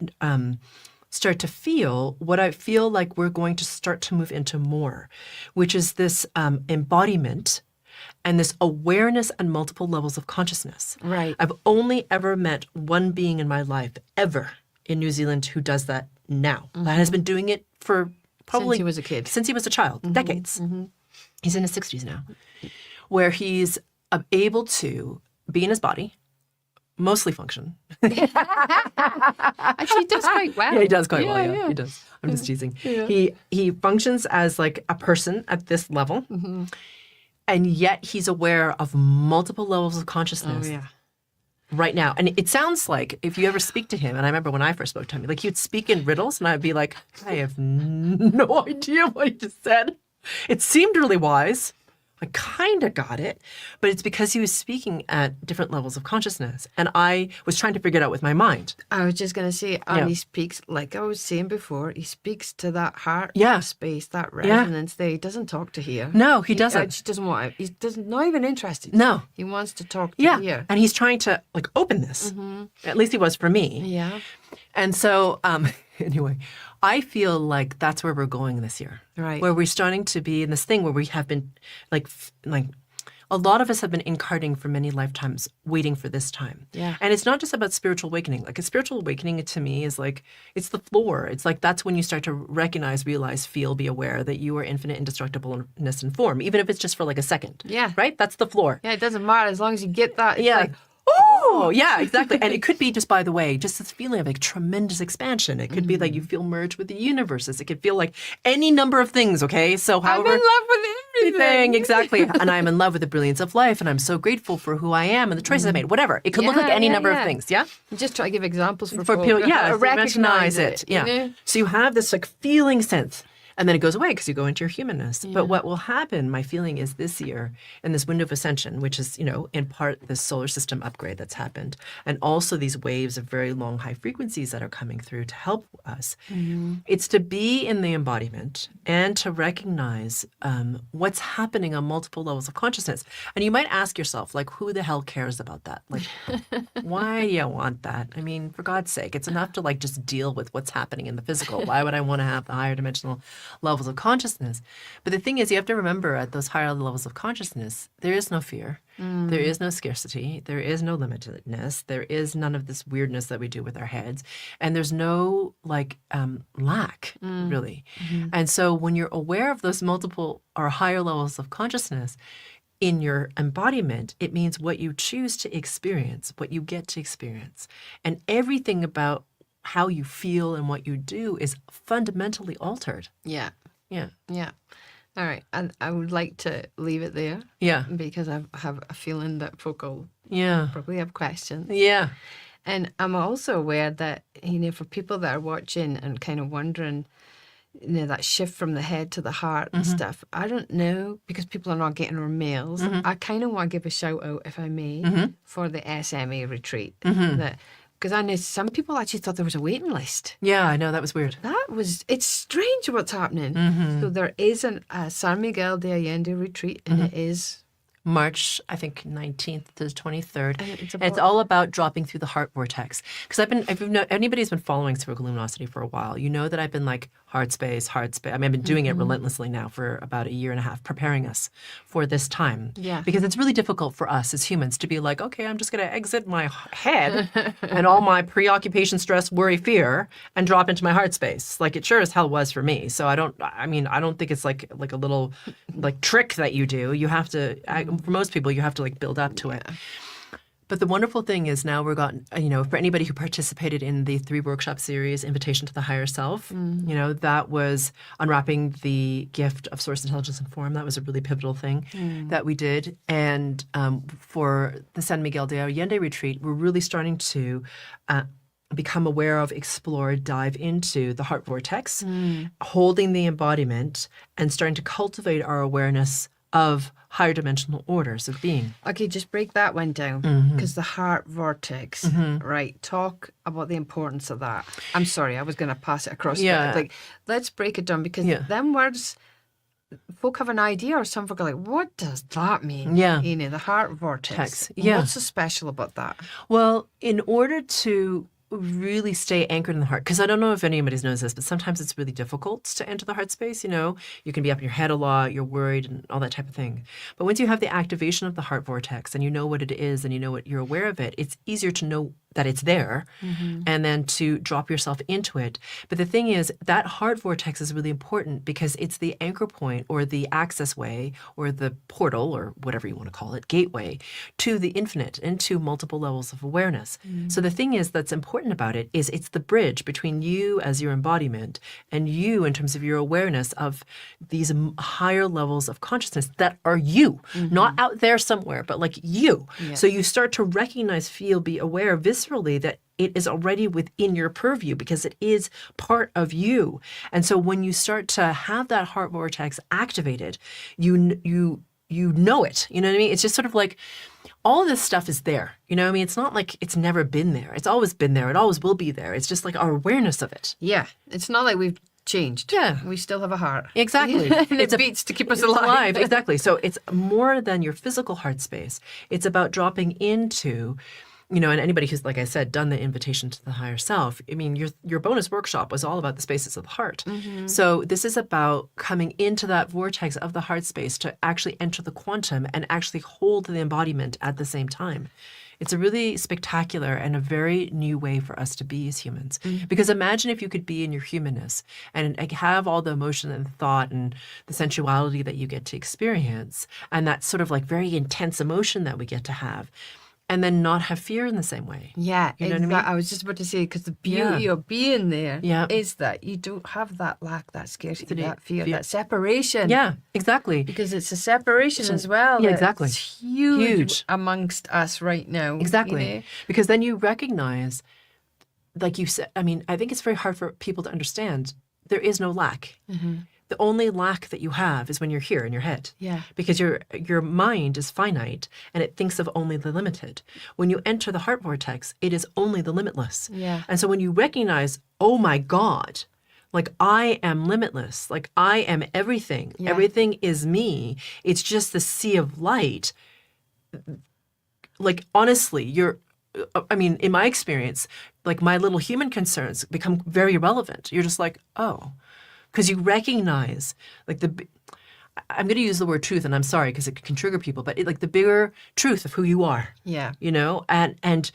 start to feel what I feel like we're going to start to move into more, which is this embodiment and this awareness on multiple levels of consciousness. Right. I've only ever met one being in my life ever in New Zealand who does that now. That has been doing it for probably since he was a kid. Since he was a child, decades. He's in his 60s now, where he's able to be in his body, mostly function. Actually, he does quite well. Yeah, he does quite well. Yeah, he does. I'm just teasing. Yeah. He functions as like a person at this level, and yet he's aware of multiple levels of consciousness. Oh, yeah. Right now. And it sounds like if you ever speak to him, and I remember when I first spoke to him, like he would speak in riddles and I'd be like, I have no idea what he just said. It seemed really wise. I kind of got it, but it's because he was speaking at different levels of consciousness. And I was trying to figure it out with my mind. I was just going to say, and he speaks, like I was saying before, he speaks to that heart space, that resonance there. He doesn't talk to here. No, he doesn't. He just doesn't want to. He's not even interested. No. He wants to talk to here. And he's trying to like open this. At least he was for me. Yeah. And so, anyway, I feel like that's where we're going this year. Right. Where we're starting to be in this thing where we have been like A lot of us have been incarnating for many lifetimes, waiting for this time. Yeah. And it's not just about spiritual awakening. Like a spiritual awakening to me is like, it's the floor. It's like that's when you start to recognize, realize, feel, be aware that you are infinite indestructibleness in form, even if it's just for like a second. Yeah. Right? That's the floor. Yeah, it doesn't matter as long as you get that. It's Yeah. like, Oh, yeah, exactly. And it could be just, by the way, just this feeling of like tremendous expansion. It could be like you feel merged with the universes. It could feel like any number of things, okay? So however... I'm in love with everything. Exactly. And I'm in love with the brilliance of life, and I'm so grateful for who I am and the choices I made. Whatever. It could look like any number of things, yeah? Just try to give examples for people, yeah, to recognize it. Yeah. You know? So you have this like feeling sense. And then it goes away because you go into your humanness. Yeah. But what will happen, my feeling is this year, in this window of ascension, which is, in part this solar system upgrade that's happened, and also these waves of very long high frequencies that are coming through to help us, it's to be in the embodiment and to recognize what's happening on multiple levels of consciousness. And you might ask yourself, like, who the hell cares about that? Like, why do you want that? I mean, for God's sake, it's enough to like just deal with what's happening in the physical. Why would I want to have the higher dimensional levels of consciousness? But the thing is, you have to remember at those higher levels of consciousness, there is no fear. There is no scarcity. There is no limitedness. There is none of this weirdness that we do with our heads. And there's no like lack, really. And so when you're aware of those multiple or higher levels of consciousness in your embodiment, it means what you choose to experience, what you get to experience. And everything about how you feel and what you do is fundamentally altered. Yeah. Yeah. Yeah. All right. And I would like to leave it there. Yeah. Because I have a feeling that folk will Yeah. probably have questions. Yeah. And I'm also aware that, for people that are watching and kind of wondering, that shift from the head to the heart and stuff, I don't know, because people are not getting our mails. I kind of want to give a shout out, if I may, for the SMA retreat. Because I know some people actually thought there was a waiting list. Yeah, I know. That was weird. It's strange what's happening. So there is a San Miguel de Allende retreat, and it is March, I think 19th to the 23rd. And it's all about dropping through the heart vortex. Because anybody who's been following Spherical Luminosity for a while, you know that I've been like heart space. I mean, I've been doing it relentlessly now for about a year and a half, preparing us for this time. Yeah. Because it's really difficult for us as humans to be like, okay, I'm just going to exit my head and all my preoccupation, stress, worry, fear, and drop into my heart space. Like it sure as hell was for me. So I don't think it's like a little like trick that you do. You have to, for most people, you have to like build up to it. But the wonderful thing is now we've got, for anybody who participated in the 3-workshop series, Invitation to the Higher Self, that was unwrapping the gift of source intelligence and form. That was a really pivotal thing that we did. And for the San Miguel de Allende retreat, we're really starting to become aware of, explore, dive into the heart vortex, holding the embodiment and starting to cultivate our awareness of higher dimensional orders of being. Okay, just break that one down, because the heart vortex, right? Talk about the importance of that. I'm sorry, I was going to pass it across. Yeah. But let's break it down, because them words, folk have an idea, or some folk are like, what does that mean? Yeah. The heart vortex. Yeah. What's so special about that? Well, in order to really stay anchored in the heart, because I don't know if anybody knows this, but sometimes it's really difficult to enter the heart space. You can be up in your head a lot, you're worried and all that type of thing. But once you have the activation of the heart vortex and you know what it is and you know what you're aware of it, it's easier to know that it's there and then to drop yourself into it. But the thing is, that heart vortex is really important because it's the anchor point or the access way or the portal or whatever you want to call it, gateway to the infinite, into multiple levels of awareness. So the thing is that's important about it is it's the bridge between you as your embodiment and you in terms of your awareness of these higher levels of consciousness that are you, not out there somewhere, but like you. Yeah. So you start to recognize, feel, be aware viscerally that it is already within your purview because it is part of you. And so when you start to have that heart vortex activated, you know it. You know what I mean? It's just sort of like all of this stuff is there. You know what I mean? It's not like it's never been there. It's always been there. It always will be there. It's just like our awareness of it. Yeah. It's not like we've changed. Yeah. We still have a heart. Exactly. And it beats to keep us alive. Exactly. So it's more than your physical heart space. It's about dropping into and anybody who's, like I said, done the invitation to the higher self, I mean, your bonus workshop was all about the spaces of the heart. So this is about coming into that vortex of the heart space to actually enter the quantum and actually hold the embodiment at the same time. It's a really spectacular and a very new way for us to be as humans. Because imagine if you could be in your humanness and have all the emotion and thought and the sensuality that you get to experience, and that sort of like very intense emotion that we get to have, and then not have fear in the same way. Yeah, you know what I mean? I was just about to say, because the beauty of being there is that you don't have that lack, that scarcity, that fear, that separation. Yeah, exactly. Because it's a separation as well. Yeah, exactly. It's huge amongst us right now. Exactly. Because then you recognize, like you said, I mean, I think it's very hard for people to understand, there is no lack. The only lack that you have is when you're here in your head. Yeah. Because your mind is finite and it thinks of only the limited. When you enter the heart vortex, it is only the limitless. Yeah. And so when you recognize, oh my God, like I am limitless, like I am everything. Yeah. Everything is me. It's just the sea of light. Like honestly, in my experience, like my little human concerns become very irrelevant. You're just like, oh. Because you recognize, like I'm going to use the word truth, and I'm sorry because it can trigger people, but like the bigger truth of who you are. Yeah. And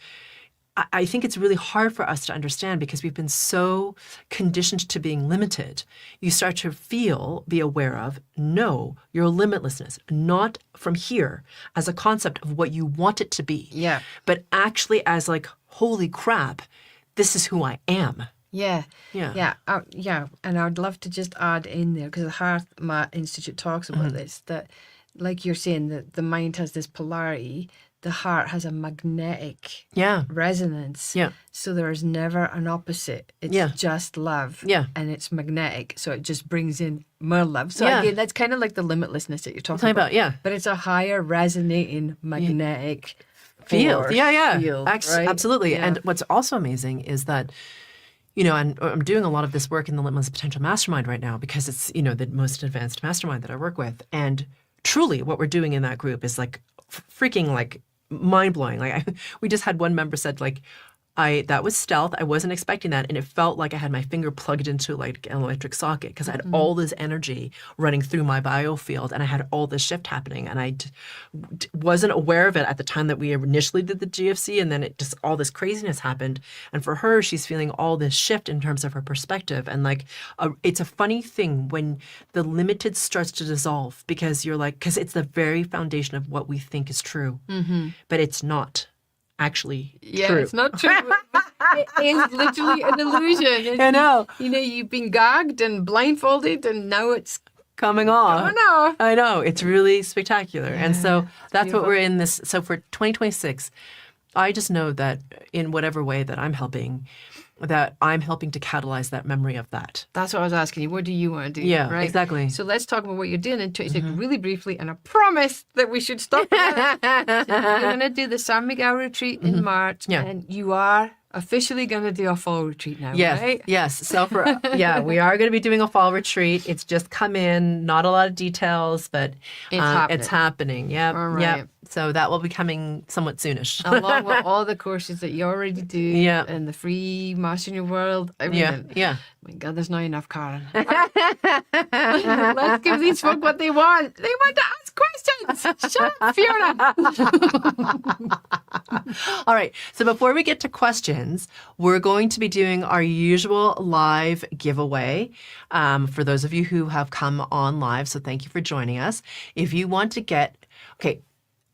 I think it's really hard for us to understand because we've been so conditioned to being limited. You start to be aware of, no, your limitlessness, not from here as a concept of what you want it to be. Yeah. But actually as like, holy crap, this is who I am. Yeah. Yeah. And I'd love to just add in there, because the Heart Math Institute talks about this, that like you're saying, that the mind has this polarity, the heart has a magnetic resonance. Yeah. So there's never an opposite. It's just love. Yeah. And it's magnetic. So it just brings in more love. So again, that's kind of like the limitlessness that you're talking about. Yeah. But it's a higher resonating magnetic field. force, field, right? Absolutely. Yeah. And what's also amazing is that, and I'm doing a lot of this work in the Limitless Potential Mastermind right now because it's, the most advanced mastermind that I work with. And truly what we're doing in that group is like freaking like mind blowing. Like we just had one member said like, that was stealth. I wasn't expecting that. And it felt like I had my finger plugged into like an electric socket because I had all this energy running through my biofield and I had all this shift happening. And I wasn't aware of it at the time that we initially did the GFC. And then all this craziness happened. And for her, she's feeling all this shift in terms of her perspective. And like, it's a funny thing when the limited starts to dissolve because because it's the very foundation of what we think is true, but it's not. Actually true. It's not true. It is literally an illusion. I know. You've been gagged and blindfolded and now it's coming off. I know. It's really spectacular. Yeah, and so that's beautiful. What we're in this. So for 2026, I just know that in whatever way that I'm helping to catalyze that memory of that. That's what I was asking you. What do you want to do? Yeah, right? Exactly. So let's talk about what you're doing in 26 really briefly. And I promise that we should stop. You're going to do the San Miguel retreat in March. Yeah. And you are officially going to do a fall retreat now, right? Yes. So we are going to be doing a fall retreat. It's just come in, not a lot of details, but it's happening. Yep. All right. Yep. So that will be coming somewhat soonish. Along with all the courses that you already do and the free Mastering Your World, everything. Yeah. My God, there's not enough, Karen. Let's give these folk what they want. They want to ask questions. Shut up, Fiona. All right. So before we get to questions, we're going to be doing our usual live giveaway for those of you who have come on live. So thank you for joining us. If you want to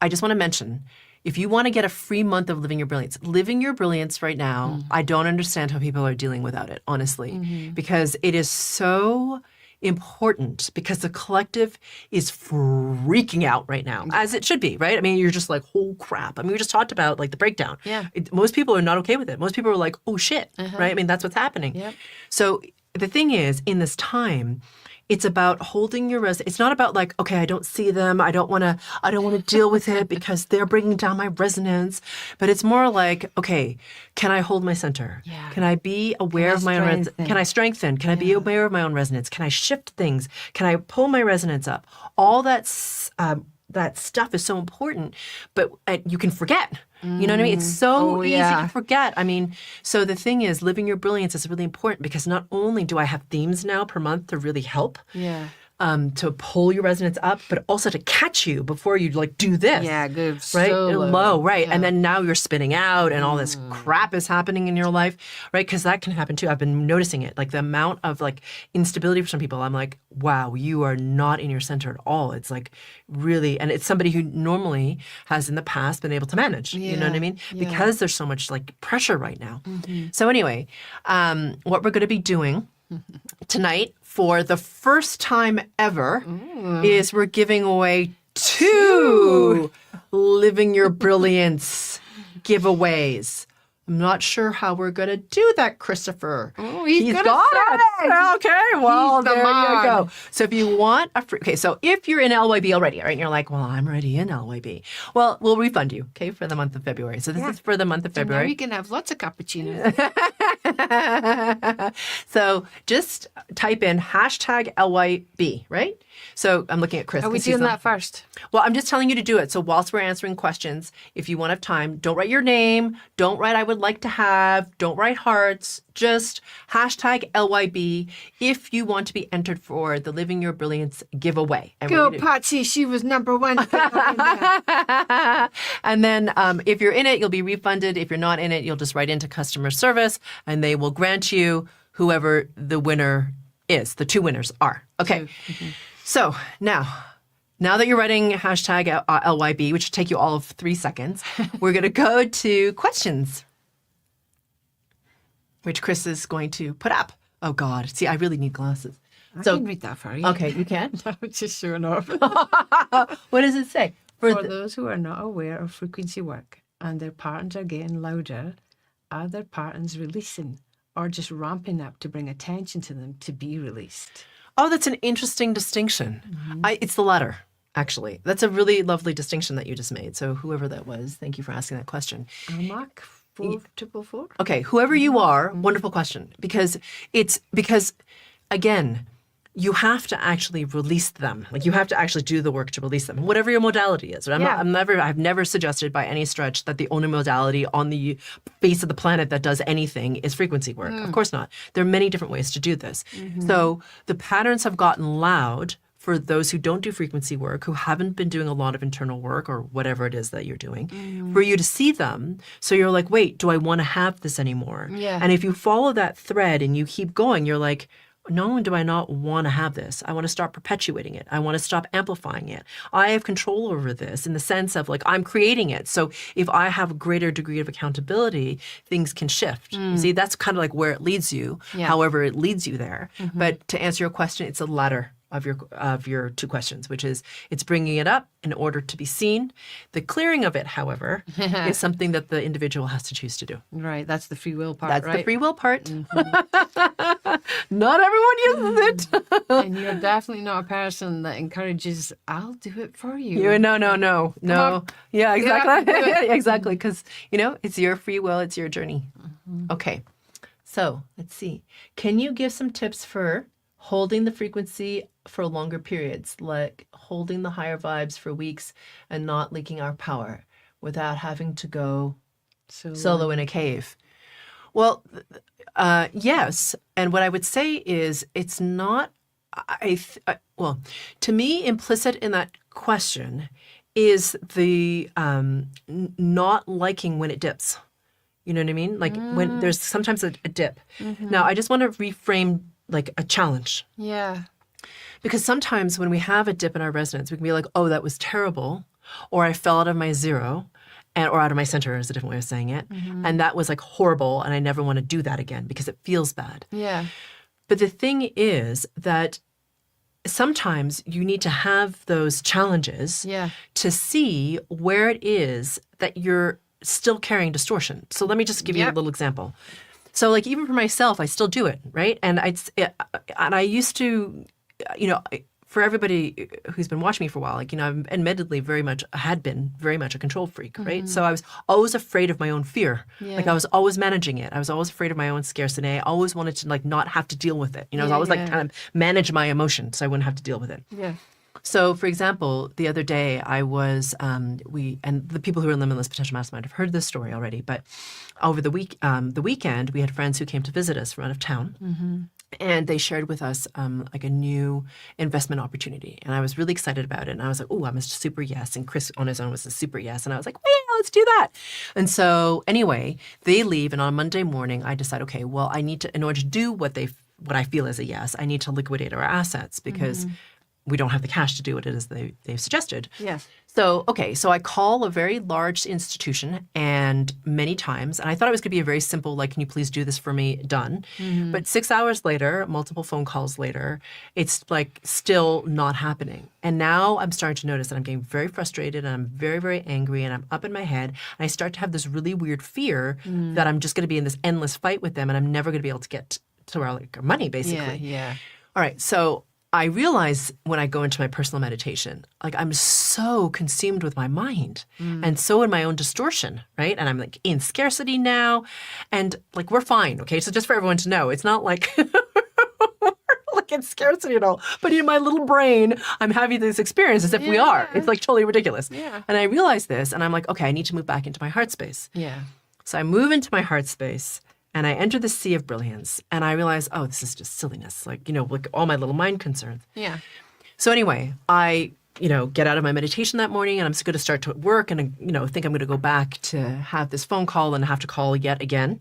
I just want to mention, if you want to get a free month of Living Your Brilliance right now, I don't understand how people are dealing without it, honestly, because it is so important because the collective is freaking out right now, as it should be, right? I mean, you're just like, oh crap. I mean, we just talked about like the breakdown. Yeah. Most people are not okay with it. Most people are like, oh shit, right? I mean, that's what's happening. Yep. So the thing is, in this time, it's about holding your resonance. It's not about like, okay, I don't see them. I don't want to deal with it because they're bringing down my resonance. But it's more like, okay, can I hold my center? Yeah. Can I be aware of my own resonance? Can I strengthen? Can I be aware of my own resonance? Can I shift things? Can I pull my resonance up? All that stuff is so important, but you can forget You know what I mean? It's so easy yeah. to forget. I mean, so the thing is, living your brilliance is really important because not only do I have themes now per month to really help, Yeah. to pull your resonance up, but also to catch you before you like do this. Yeah, good. Right? So Low, right. Yeah. And then now you're spinning out and all this crap is happening in your life, right? Because that can happen too. I've been noticing it. Like the amount of like instability for some people, I'm like, wow, you are not in your center at all. It's like really, and it's somebody who normally has in the past been able to manage, you know what I mean? Yeah. Because there's so much like pressure right now. So anyway, what we're going to be doing tonight for the first time ever is we're giving away two Living Your Brilliance giveaways. I'm not sure how we're going to do that, Christopher. Oh, he's got it. Okay, well, He's the there you man. go. So if you want a free, okay, so if you're in LYB already, right, and you're like, well, I'm already in LYB. Well, we'll refund you, okay, for the month of February. So this is for the month of So now February. you can have lots of cappuccinos. So just type in hashtag LYB, right? So I'm looking at Chris. Are we 'cause he's doing not- that first? Well, I'm just telling you to do it. So whilst we're answering questions, if you want to have time, don't write your name. Don't write I would like to have. Don't write hearts. Just hashtag LYB if you want to be entered for the Living Your Brilliance giveaway. And Go, we're gonna- Patsy. She was number one. And then if you're in it, you'll be refunded. If you're not in it, you'll just write into customer service and they will grant you whoever the winner is. The two winners are. Okay. So now that you're writing hashtag LYB, which will take you all of 3 seconds, we're going to go to questions, which Chris is going to put up. Oh, God. See, I really need glasses. I can read that for you. Okay, you can? I'm just showing off. What does it say? For those who are not aware of frequency work and their patterns are getting louder, are their patterns releasing or just ramping up to bring attention to them to be released? Oh, that's an interesting distinction. It's the latter, actually. That's a really lovely distinction that you just made. So whoever that was, thank you for asking that question. Mark 444? Okay, whoever you are, wonderful question. Because again, you have to actually release them. Like you have to actually do the work to release them, whatever your modality is. Right? I've never suggested by any stretch that the only modality on the face of the planet that does anything is frequency work. Of course not. There are many different ways to do this. So the patterns have gotten loud for those who don't do frequency work, who haven't been doing a lot of internal work or whatever it is that you're doing, for you to see them. So you're like, wait, do I want to have this anymore? Yeah. And if you follow that thread and you keep going, you're like, not only do I not want to have this, I want to start perpetuating it. I want to stop amplifying it. I have control over this in the sense of like I'm creating it. So if I have a greater degree of accountability, things can shift. You see, that's kind of like where it leads you, however it leads you there. But to answer your question, it's a latter of your two questions, which is it's bringing it up in order to be seen. The clearing of it, however, is something that the individual has to choose to do. Right, that's the free will part, That's right? the free will part. Not everyone uses it. And you're definitely not a person that encourages, I'll do it for you. No. on. Yeah, exactly. Yeah, do it. Exactly. Because, it's your free will. It's your journey. Okay. So let's see. Can you give some tips for holding the frequency for longer periods, like holding the higher vibes for weeks and not leaking our power without having to go solo in a cave? Well, yes. And what I would say is it's not, well, to me, implicit in that question is the not liking when it dips. You know what I mean? Like when there's sometimes a dip. Now, I just want to reframe like a challenge. Yeah. Because sometimes when we have a dip in our resonance, we can be like, oh, that was terrible. Or I fell out of my zero. Or out of my center is a different way of saying it. And that was like horrible. And I never want to do that again because it feels bad. Yeah. But the thing is that sometimes you need to have those challenges to see where it is that you're still carrying distortion. So let me just give you a little example. So like even for myself, I still do it, right? And I used to, for everybody who's been watching me for a while, like, I'm admittedly had been very much a control freak, right? So I was always afraid of my own fear. Like I was always managing it. I was always afraid of my own scarcity. I always wanted to like not have to deal with it. I was always like kind of manage my emotions so I wouldn't have to deal with it. Yeah. So, for example, the other day I was, and the people who are in Limitless Potential Mastermind have heard this story already, but over the weekend, we had friends who came to visit us from out of town. And they shared with us like a new investment opportunity. And I was really excited about it. And I was like, oh, I'm a super yes. And Chris on his own was a super yes. And I was like, well, yeah, let's do that. And so anyway, they leave. And on Monday morning, I decide, okay, well, I need to, in order to do what I feel is a yes, I need to liquidate our assets because we don't have the cash to do what it is they've suggested. Yes. So, okay, so I call a very large institution and many times, and I thought it was going to be a very simple, like, can you please do this for me, done. But 6 hours later, multiple phone calls later, it's like still not happening. And now I'm starting to notice that I'm getting very frustrated and I'm very, very angry and I'm up in my head. And I start to have this really weird fear that I'm just going to be in this endless fight with them and I'm never going to be able to get to our money, basically. Yeah. All right, so I realize when I go into my personal meditation, like I'm so consumed with my mind and so in my own distortion, right? And I'm like in scarcity now and like we're fine, okay? So just for everyone to know, it's not like like in scarcity at all, but in my little brain, I'm having this experience as if we are. It's like totally ridiculous. Yeah. And I realize this and I'm like, okay, I need to move back into my heart space. Yeah. So I move into my heart space. And I enter the sea of brilliance and I realize, oh, this is just silliness. Like, like all my little mind concerns. Yeah. So anyway, I, get out of my meditation that morning and I'm just going to start to work and, think I'm going to go back to have this phone call and have to call yet again.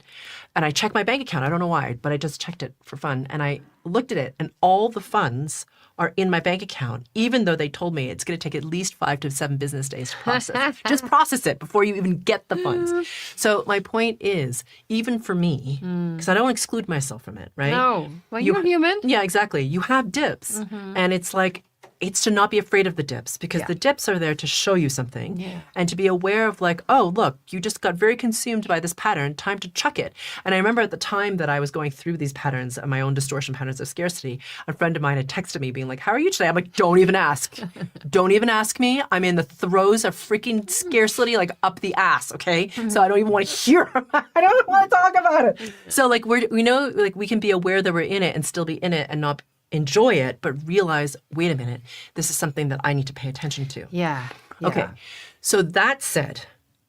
And I check my bank account. I don't know why, but I just checked it for fun. And I looked at it and all the funds are in my bank account, even though they told me it's going to take at least 5 to 7 business days to process. Just process it before you even get the funds. So my point is, even for me, because I don't exclude myself from it, right? No. Well, you're human. Yeah, exactly. You have dips. And it's like, it's to not be afraid of the dips because the dips are there to show you something and to be aware of like, oh, look, you just got very consumed by this pattern, time to chuck it. And I remember at the time that I was going through these patterns, my own distortion patterns of scarcity, a friend of mine had texted me being like, how are you today? I'm like, don't even ask. Don't even ask me. I'm in the throes of freaking scarcity, like up the ass, okay? So I don't even want to hear about it. I don't want to talk about it. So like we know like we can be aware that we're in it and still be in it and not enjoy it, but realize, wait a minute, this is something that I need to pay attention to. Yeah. Okay. So that said,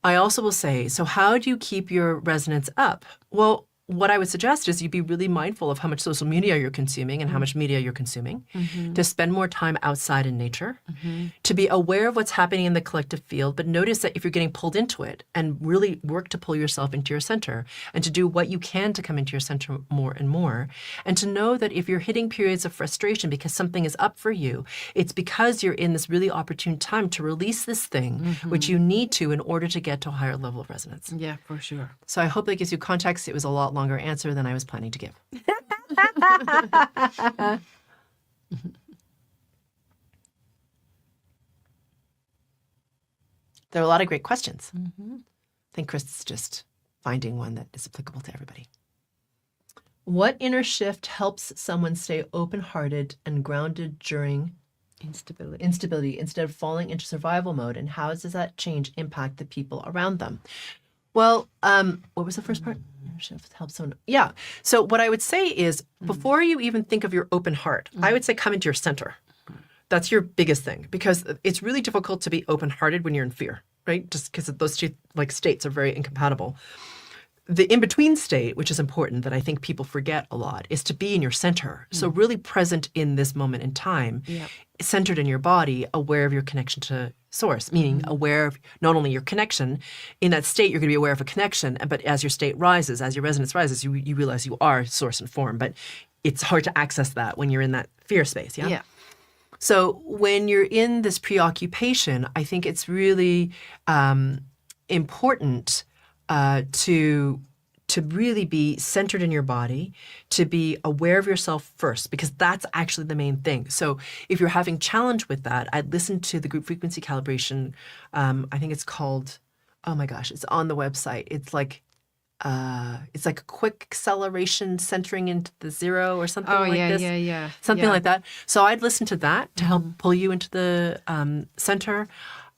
I also will say, so how do you keep your resonance up? Well, what I would suggest is you be really mindful of how much social media you're consuming and how much media you're consuming, to spend more time outside in nature, to be aware of what's happening in the collective field, but notice that if you're getting pulled into it and really work to pull yourself into your center and to do what you can to come into your center more and more, and to know that if you're hitting periods of frustration because something is up for you, it's because you're in this really opportune time to release this thing, which you need to in order to get to a higher level of resonance. Yeah, for sure. So I hope that gives you context. It was a lot longer answer than I was planning to give. There are a lot of great questions. I think Chris is just finding one that is applicable to everybody. What inner shift helps someone stay open-hearted and grounded during instability instead of falling into survival mode? And how does that change impact the people around them? Well, what was the first part? Shift helps someone. Yeah. So what I would say is before you even think of your open heart, I would say come into your center. That's your biggest thing because it's really difficult to be open-hearted when you're in fear, right? Just because those two like states are very incompatible. The in-between state, which is important that I think people forget a lot, is to be in your center. So really present in this moment in time, centered in your body, aware of your connection to source, meaning aware of not only your connection. In that state, you're going to be aware of a connection, but as your state rises, as your resonance rises, you realize you are source and form. But it's hard to access that when you're in that fear space, yeah? So when you're in this preoccupation, I think it's really important to really be centered in your body, to be aware of yourself first, because that's actually the main thing. So if you're having challenge with that, I'd listen to the Group Frequency Calibration. I think it's called, oh my gosh, it's on the website. It's like a quick acceleration centering into the zero or something this. Something like that. So I'd listen to that to help pull you into the center.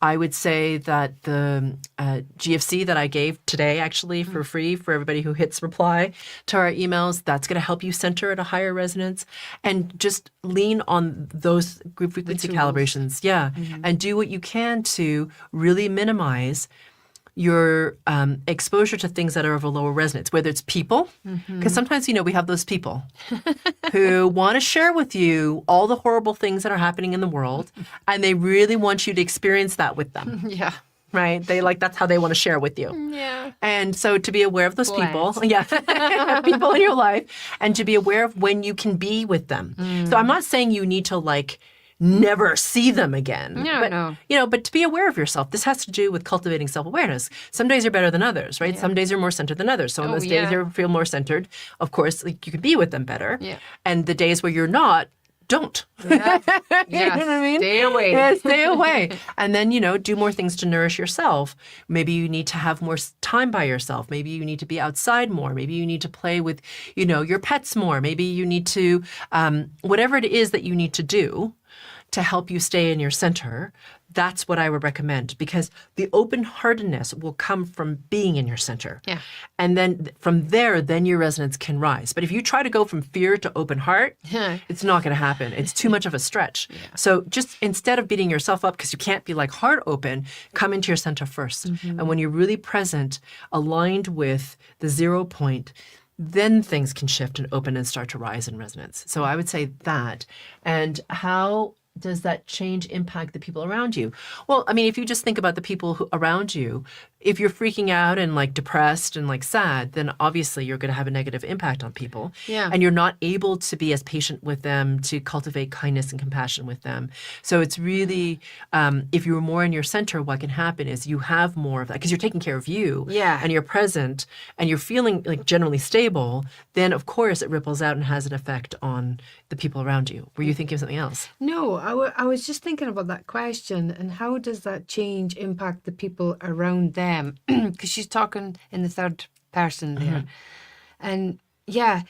I would say that the GFC that I gave today, actually, for free for everybody who hits reply to our emails, that's going to help you center at a higher resonance. And just lean on those group frequency calibrations. Yeah. And do what you can to really minimize your exposure to things that are of a lower resonance, whether it's people, because sometimes, we have those people who want to share with you all the horrible things that are happening in the world, and they really want you to experience that with them. Yeah. Right? That's how they want to share with you. Yeah. And so to be aware of those people, people in your life, and to be aware of when you can be with them. So I'm not saying you need to never see them again. No. But to be aware of yourself. This has to do with cultivating self-awareness. Some days are better than others, right? Yeah. Some days are more centered than others. So on those days you feel more centered, of course, you can be with them better. Yeah. And the days where you're not, don't. Yeah. You know what I mean? Stay away. Yeah, stay away. And then, do more things to nourish yourself. Maybe you need to have more time by yourself. Maybe you need to be outside more. Maybe you need to play with, your pets more. Maybe you need to, whatever it is that you need to do to help you stay in your center, that's what I would recommend, because the open-heartedness will come from being in your center. Yeah. And then from there, then your resonance can rise. But if you try to go from fear to open heart, it's not going to happen. It's too much of a stretch. Yeah. So just instead of beating yourself up because you can't be heart open, come into your center first. And when you're really present, aligned with the 0 point, then things can shift and open and start to rise in resonance. So I would say that. And how does that change impact the people around you? Well, if you just think about the people around you, if you're freaking out and depressed and sad, then obviously you're going to have a negative impact on people. Yeah. And you're not able to be as patient with them, to cultivate kindness and compassion with them. So it's really, if you're more in your center, what can happen is you have more of that because you're taking care of you. Yeah. And you're present and you're feeling generally stable, then of course it ripples out and has an effect on the people around you. Were you thinking of something else? No, I was just thinking about that question and how does that change impact the people around them? Because she's talking in the third person there. And I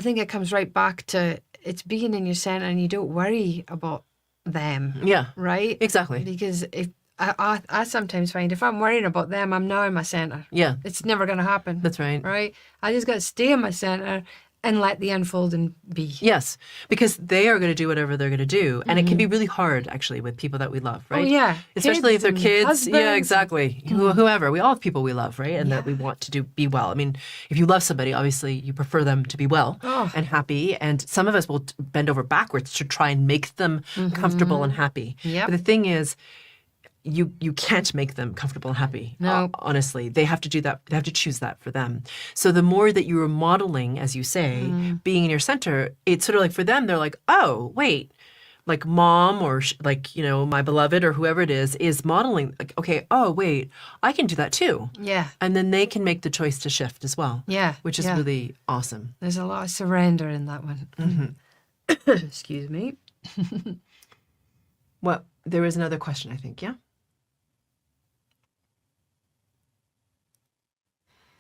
think it comes right back to it's being in your center and you don't worry about them. Yeah. Right? Exactly. Because if I sometimes find if I'm worrying about them, I'm now in my center. Yeah. It's never going to happen. That's right. Right? I just got to stay in my center and let the unfolding be. Yes, because they are going to do whatever they're going to do. And it can be really hard, actually, with people that we love, right? Oh, yeah. Especially if they're kids. Husbands. Yeah, exactly. Whoever. We all have people we love, right? And that we want to be well. If you love somebody, obviously, you prefer them to be well and happy. And some of us will bend over backwards to try and make them comfortable and happy. Yep. But the thing is, you can't make them comfortable and happy. No. Honestly, they have to do that. They have to choose that for them. So the more that you are modeling, as you say, being in your center, it's sort of for them, they're like, oh, wait, mom or my beloved or whoever it is modeling. Okay, oh, wait, I can do that too. Yeah. And then they can make the choice to shift as well. Yeah. Which is really awesome. There's a lot of surrender in that one. Excuse me. Well, there is another question, I think, yeah?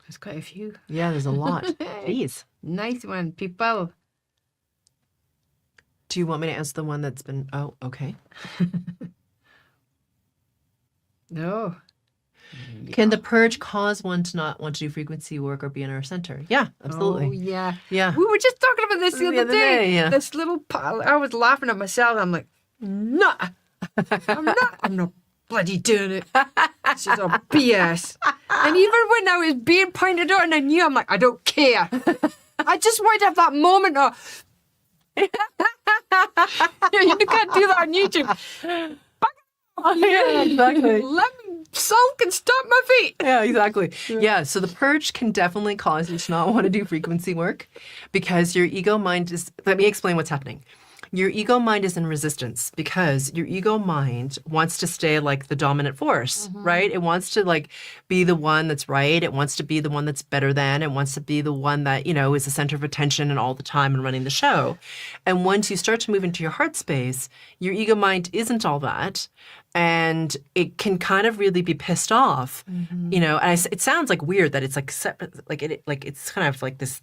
There's quite a few. Yeah, there's a lot. Jeez. Nice one, people. Do you want me to answer the one that's been... Oh, okay. No. Can the purge cause one to not want to do frequency work or be in our center? Yeah, absolutely. Oh, yeah. Yeah. We were just talking about this the other day. Yeah. This little pal, I was laughing at myself. I'm like, nah, I'm not bloody doing it. This is a BS. And even when I was being pointed out and I knew, I'm like, I don't care. I just wanted to have that moment of, you can't do that on YouTube. Yeah, exactly. Let me sulk and stomp my feet. Yeah, exactly. Yeah, so the purge can definitely cause you to not want to do frequency work because your ego mind is... Let me explain what's happening. Your ego mind is in resistance because your ego mind wants to stay like the dominant force, right? It wants to be the one that's right. It wants to be the one that's better than. It wants to be the one that, is the center of attention and all the time and running the show. And once you start to move into your heart space, your ego mind isn't all that. And it can kind of really be pissed off, and it sounds weird that it's separate, it's kind of this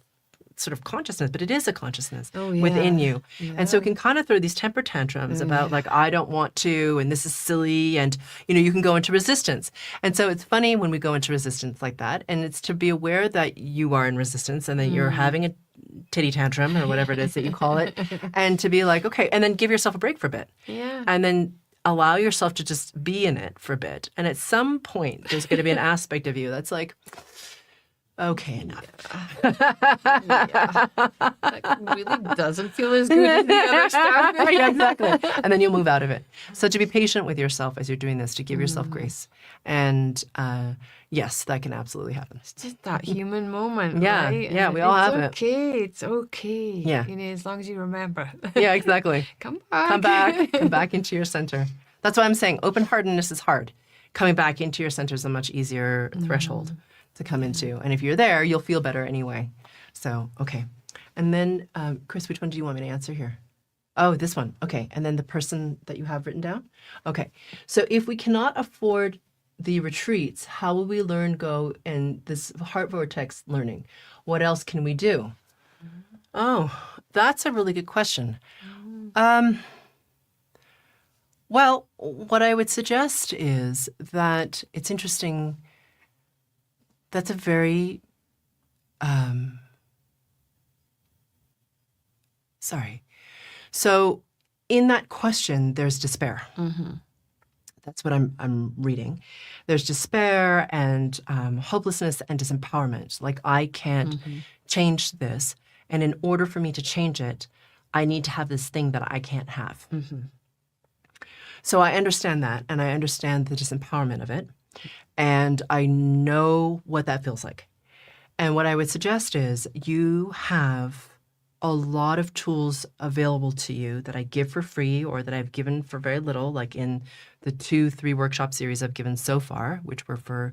sort of consciousness, but it is a consciousness Oh, yeah. within you. And so it Yeah. can kind of throw these temper tantrums about like, I don't want to, and this is silly. And, you can go into resistance. And so it's funny when we go into resistance like that. And it's to be aware that you are in resistance and that you're having a titty tantrum or whatever it is that you call it. And to be like, okay, and then give yourself a break for a bit. Yeah. And then allow yourself to just be in it for a bit. And at some point, there's going to be an aspect of you that's like, okay, enough. That really doesn't feel as good as the other stuff. Yeah, exactly. And then you'll move out of it. So to be patient with yourself as you're doing this, to give yourself grace. And yes, that can absolutely happen. It's just that human moment, Yeah, right? yeah, And we all have it. It's okay. Yeah. As long as you remember. Yeah, exactly. Come back. Come back into your center. That's why I'm saying open-heartedness is hard. Coming back into your center is a much easier threshold to come into. And if you're there, you'll feel better anyway. So, okay. And then, Chris, which one do you want me to answer here? Oh, this one. Okay. And then the person that you have written down? Okay. So if we cannot afford the retreats, how will we go in this heart vortex learning? What else can we do? Oh, that's a really good question. Well, what I would suggest is that it's interesting. That's a very, So in that question, there's despair. That's what I'm reading. There's despair and hopelessness and disempowerment. Like, I can't change this. And in order for me to change it, I need to have this thing that I can't have. So I understand that, and I understand the disempowerment of it. And I know what that feels like. And what I would suggest is you have a lot of tools available to you that I give for free or that I've given for very little, like in the 2-3 workshop series I've given so far, which were for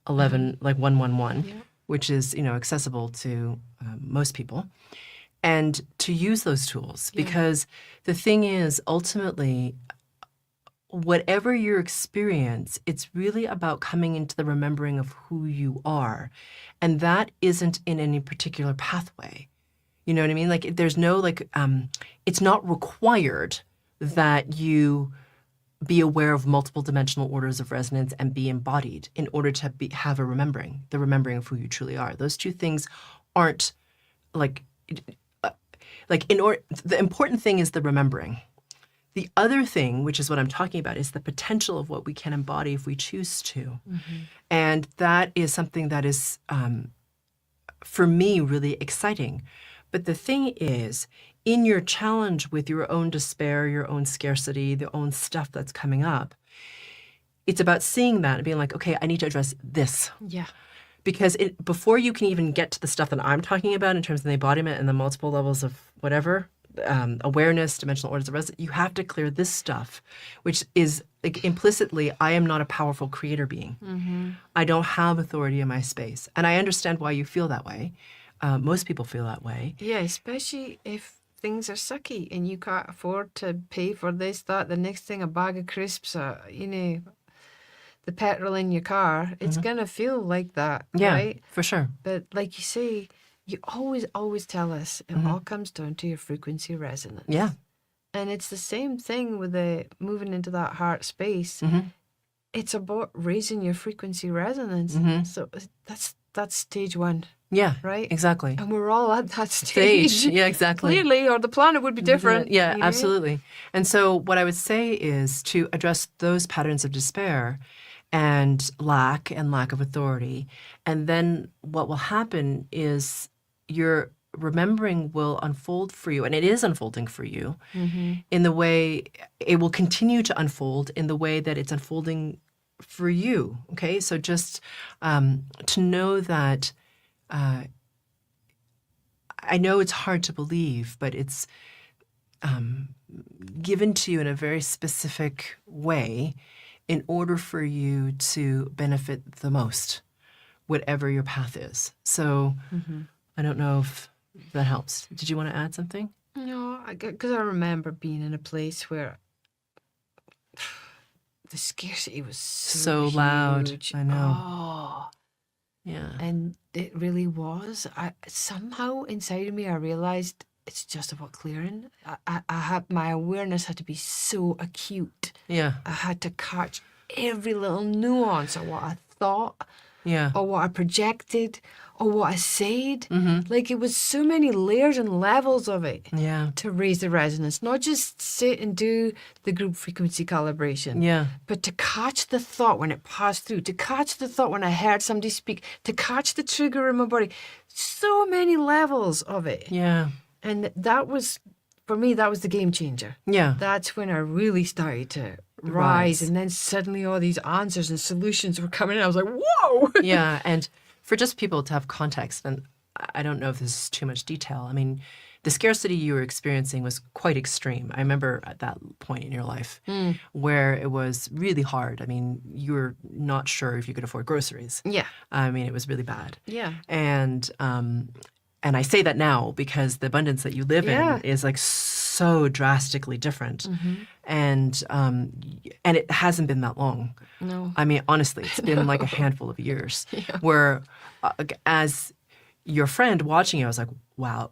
11, like 111, which is, accessible to most people. And to use those tools, because the thing is, ultimately, whatever your experience, it's really about coming into the remembering of who you are. And that isn't in any particular pathway. You know what I mean? Like, there's no, it's not required that you be aware of multiple dimensional orders of resonance and be embodied in order to have the remembering of who you truly are. Those two things aren't the important thing is the remembering. The other thing, which is what I'm talking about, is the potential of what we can embody if we choose to. And that is something that is, for me, really exciting. But the thing is, in your challenge with your own despair, your own scarcity, the own stuff that's coming up, it's about seeing that and being like, okay, I need to address this. Yeah. Because before you can even get to the stuff that I'm talking about in terms of the embodiment and the multiple levels of whatever, awareness, dimensional orders of resonance, you have to clear this stuff, which is implicitly, I am not a powerful creator being. I don't have authority in my space. And I understand why you feel that way. Most people feel that way. Yeah, especially if things are sucky and you can't afford to pay for this, that, the next thing, a bag of crisps, the petrol in your car, it's going to feel like that, right? For sure. But like you say, you always tell us it all comes down to your frequency resonance. Yeah. And it's the same thing with the moving into that heart space. It's about raising your frequency resonance. So that's stage one. Yeah. Right? Exactly. And we're all at that stage. Yeah, exactly. Clearly, or the planet would be different. Yeah, absolutely. And so what I would say is to address those patterns of despair and lack of authority. And then what will happen is your remembering will unfold for you, and it is unfolding for you in the way it will continue to unfold in the way that it's unfolding for you. Okay, so just to know that I know it's hard to believe, but it's given to you in a very specific way in order for you to benefit the most, whatever your path is. So I don't know if that helps. Did you want to add something? No, because I remember being in a place where the scarcity was so loud. huge. I know. Oh. Yeah. And It really was. Somehow inside of me, I realized it's just about clearing. I had my awareness had to be so acute. Yeah. I had to catch every little nuance of what I thought, Yeah. or what I projected, or what I said. Like, it was so many layers and levels of it Yeah. to raise the resonance. Not just sit and do the group frequency calibration, Yeah. but to catch the thought when it passed through, to catch the thought when I heard somebody speak, to catch the trigger in my body. So many levels of it. Yeah. And that was, for me, that was the game changer. Yeah. That's when I really started to rise. And then suddenly all these answers and solutions were coming in. I was like, whoa! Yeah. And for just people to have context, and I don't know if this is too much detail. I mean, the scarcity you were experiencing was quite extreme. I remember at that point in your life where it was really hard. I mean, you were not sure if you could afford groceries. Yeah. I mean, it was really bad. Yeah. And I say that now because the abundance that you live Yeah. in is like so drastically different. And it hasn't been that long. No. I mean, honestly, it's been like a handful of years where as your friend watching you, I was like, wow,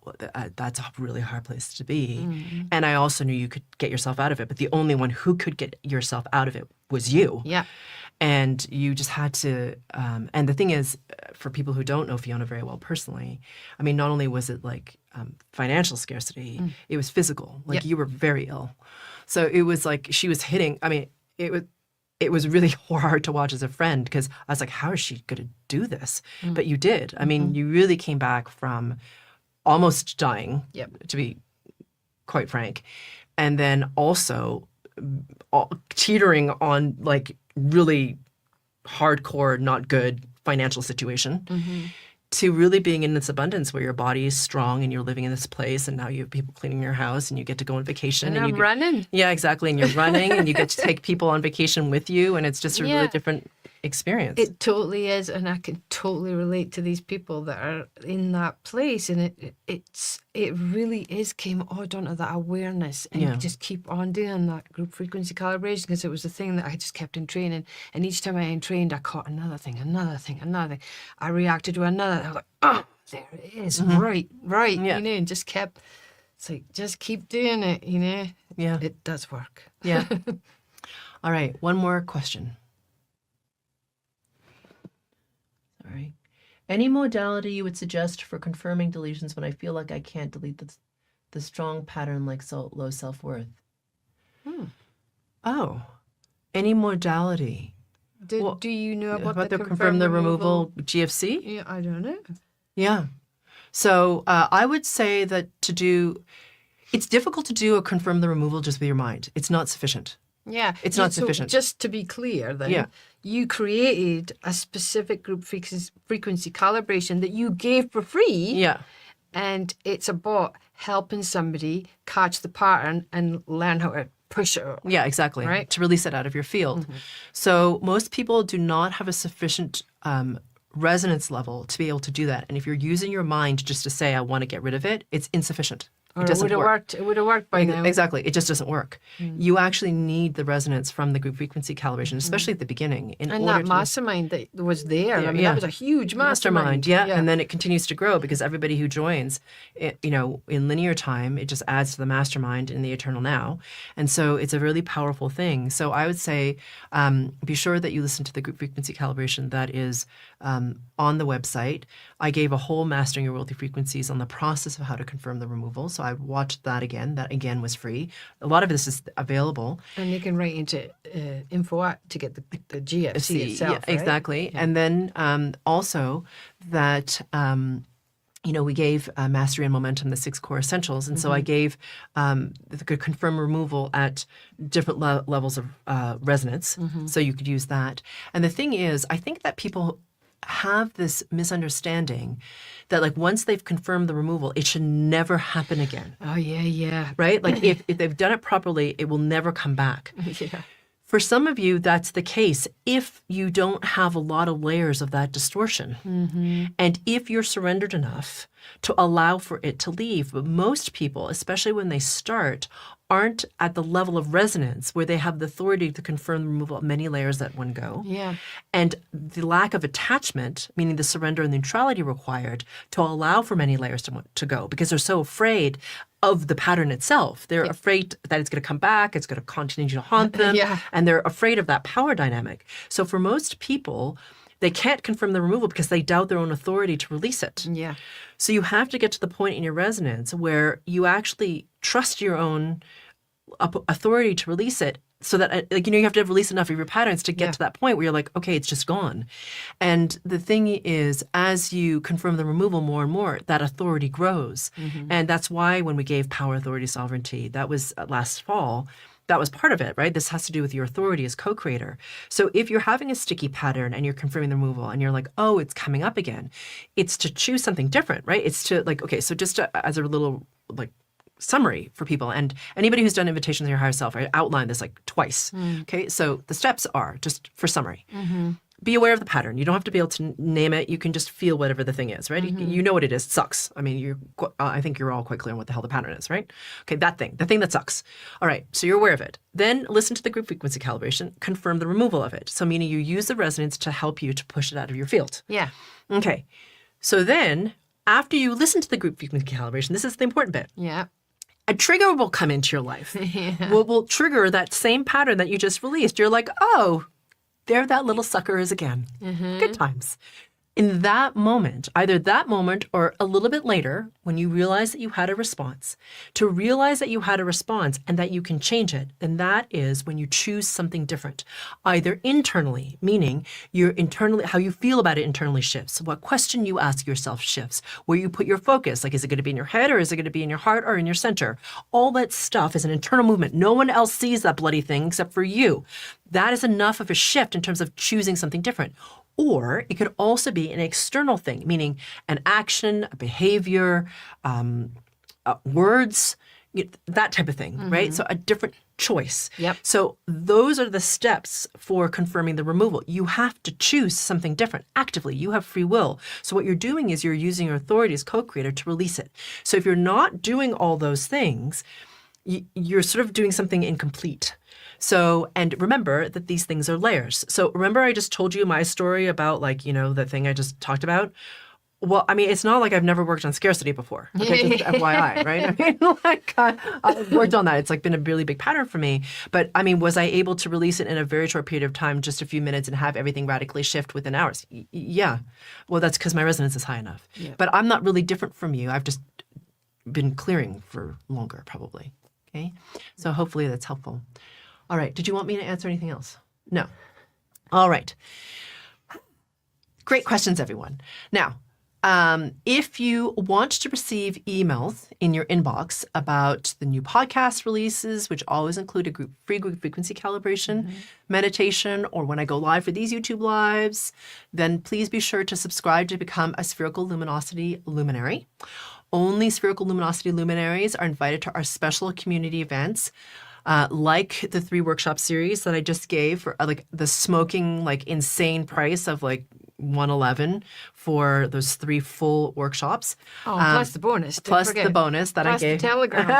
that's a really hard place to be. And I also knew you could get yourself out of it. But the only one who could get yourself out of it was you. Yeah. And you just had to, and the thing is, for people who don't know Fiona very well personally, I mean, not only was it like financial scarcity, it was physical. Like you were very ill. So it was like she was hitting, I mean, it was really hard to watch as a friend because I was like, how is she going to do this? But you did. I mean, you really came back from almost dying, to be quite frank. And then also teetering on like really hardcore, not good financial situation to really being in this abundance where your body is strong and you're living in this place and now you have people cleaning your house and you get to go on vacation. And you I'm running. Yeah, exactly. And you're running and you get to take people on vacation with you and it's just a really different experience. It totally is, and I can totally relate to these people that are in that place, and it really is came all down to that awareness, and you just keep on doing that group frequency calibration because it was the thing that I just kept in training, and each time I entrained, I caught another thing. I reacted to another. I was like, oh, there it is, right, you know, and just kept. It's like just keep doing it, you know. Yeah, it does work. Yeah. All right, one more question. Sorry. Any modality you would suggest for confirming delusions when I feel like I can't delete the strong pattern like low self-worth? Oh, any modality. Do you know about the confirm the removal GFC? Yeah, I don't know. Yeah. So I would say that it's difficult to do a confirm the removal just with your mind. It's not sufficient. Yeah. It's not sufficient. Just to be clear then, you created a specific group frequency calibration that you gave for free. Yeah. And it's about helping somebody catch the pattern and learn how to push it. Yeah, exactly. Right? To release it out of your field. So most people do not have a sufficient resonance level to be able to do that. And if you're using your mind just to say, I want to get rid of it, it's insufficient. Or it doesn't work. It would have worked by now. Exactly. It just doesn't work. You actually need the resonance from the group frequency calibration, especially at the beginning. And that mastermind that was there, I mean, that was a huge mastermind. Yeah. And then it continues to grow because everybody who joins, in linear time, it just adds to the mastermind in the eternal now. And so it's a really powerful thing. So I would say be sure that you listen to the group frequency calibration that is on the website. I gave a whole Mastering Your Worldly Frequencies on the process of how to confirm the removal. So I watched that again. That again was free. A lot of this is available. And you can write into info to get the GFC itself. Yeah, exactly. Yeah. And then also that we gave Mastery and Momentum the 6 core essentials. And so I gave the confirm removal at different levels of resonance. So you could use that. And the thing is, I think that people have this misunderstanding that like once they've confirmed the removal, it should never happen again. Oh, yeah. Right? Like if they've done it properly, it will never come back. Yeah. For some of you, that's the case if you don't have a lot of layers of that distortion. And if you're surrendered enough to allow for it to leave. But most people, especially when they start, aren't at the level of resonance where they have the authority to confirm the removal of many layers at one go. Yeah. And the lack of attachment, meaning the surrender and neutrality required to allow for many layers to go, because they're so afraid of the pattern itself. They're afraid that it's going to come back, it's going to continue to haunt them, and they're afraid of that power dynamic. So for most people, they can't confirm the removal because they doubt their own authority to release it. Yeah. So you have to get to the point in your resonance where you actually trust your own authority to release it, so that, you have to release enough of your patterns to get to that point where you're like, okay, it's just gone. And the thing is, as you confirm the removal more and more, that authority grows. And that's why when we gave power, authority, sovereignty, that was last fall, that was part of it, right? This has to do with your authority as co-creator. So if you're having a sticky pattern and you're confirming the removal and you're like, oh, it's coming up again, it's to choose something different, right? It's to okay, so just as a little summary for people, and anybody who's done Invitation to Your Higher Self, I outlined this twice. Okay, so the steps are, just for summary, be aware of the pattern. You don't have to be able to name it. You can just feel whatever the thing is, right? You know what it is. It sucks. I mean, I think you're all quite clear on what the hell the pattern is, right? Okay, the thing that sucks. All right, so you're aware of it. Then listen to the group frequency calibration, confirm the removal of it. So meaning you use the resonance to help you to push it out of your field. Yeah. Okay, so then after you listen to the group frequency calibration, this is the important bit. Yeah. A trigger will come into your life. Will trigger that same pattern that you just released. You're like, oh, there that little sucker is again. Good times. In that moment, either that moment or a little bit later, when you realize that you had a response, to realize that you had a response and that you can change it, then that is when you choose something different. Either internally, meaning you're internally, how you feel about it internally shifts. What question you ask yourself shifts. Where you put your focus, is it going to be in your head or is it going to be in your heart or in your center? All that stuff is an internal movement. No one else sees that bloody thing except for you. That is enough of a shift in terms of choosing something different. Or it could also be an external thing, meaning an action, a behavior, words, that type of thing, right? So a different choice. Yep. So those are the steps for confirming the removal. You have to choose something different actively. You have free will. So what you're doing is you're using your authority as co-creator to release it. So if you're not doing all those things, you're sort of doing something incomplete. So, and remember that these things are layers. So remember I just told you my story about the thing I just talked about? Well, I mean, it's not like I've never worked on scarcity before. Okay, just FYI, right? I mean, I've worked on that. It's been a really big pattern for me. But I mean, was I able to release it in a very short period of time, just a few minutes, and have everything radically shift within hours? Yeah. Well, that's because my resonance is high enough. Yeah. But I'm not really different from you. I've just been clearing for longer, probably. Okay? So hopefully that's helpful. All right. Did you want me to answer anything else? No. All right. Great questions, everyone. Now, if you want to receive emails in your inbox about the new podcast releases, which always include a free group frequency calibration meditation, or when I go live for these YouTube lives, then please be sure to subscribe to become a Spherical Luminosity Luminary. Only Spherical Luminosity Luminaries are invited to our special community events, like the 3 workshop series that I just gave for the smoking insane price of $111 for those 3 full workshops. Oh, plus the bonus. Plus the bonus that I gave. Plus the Telegram.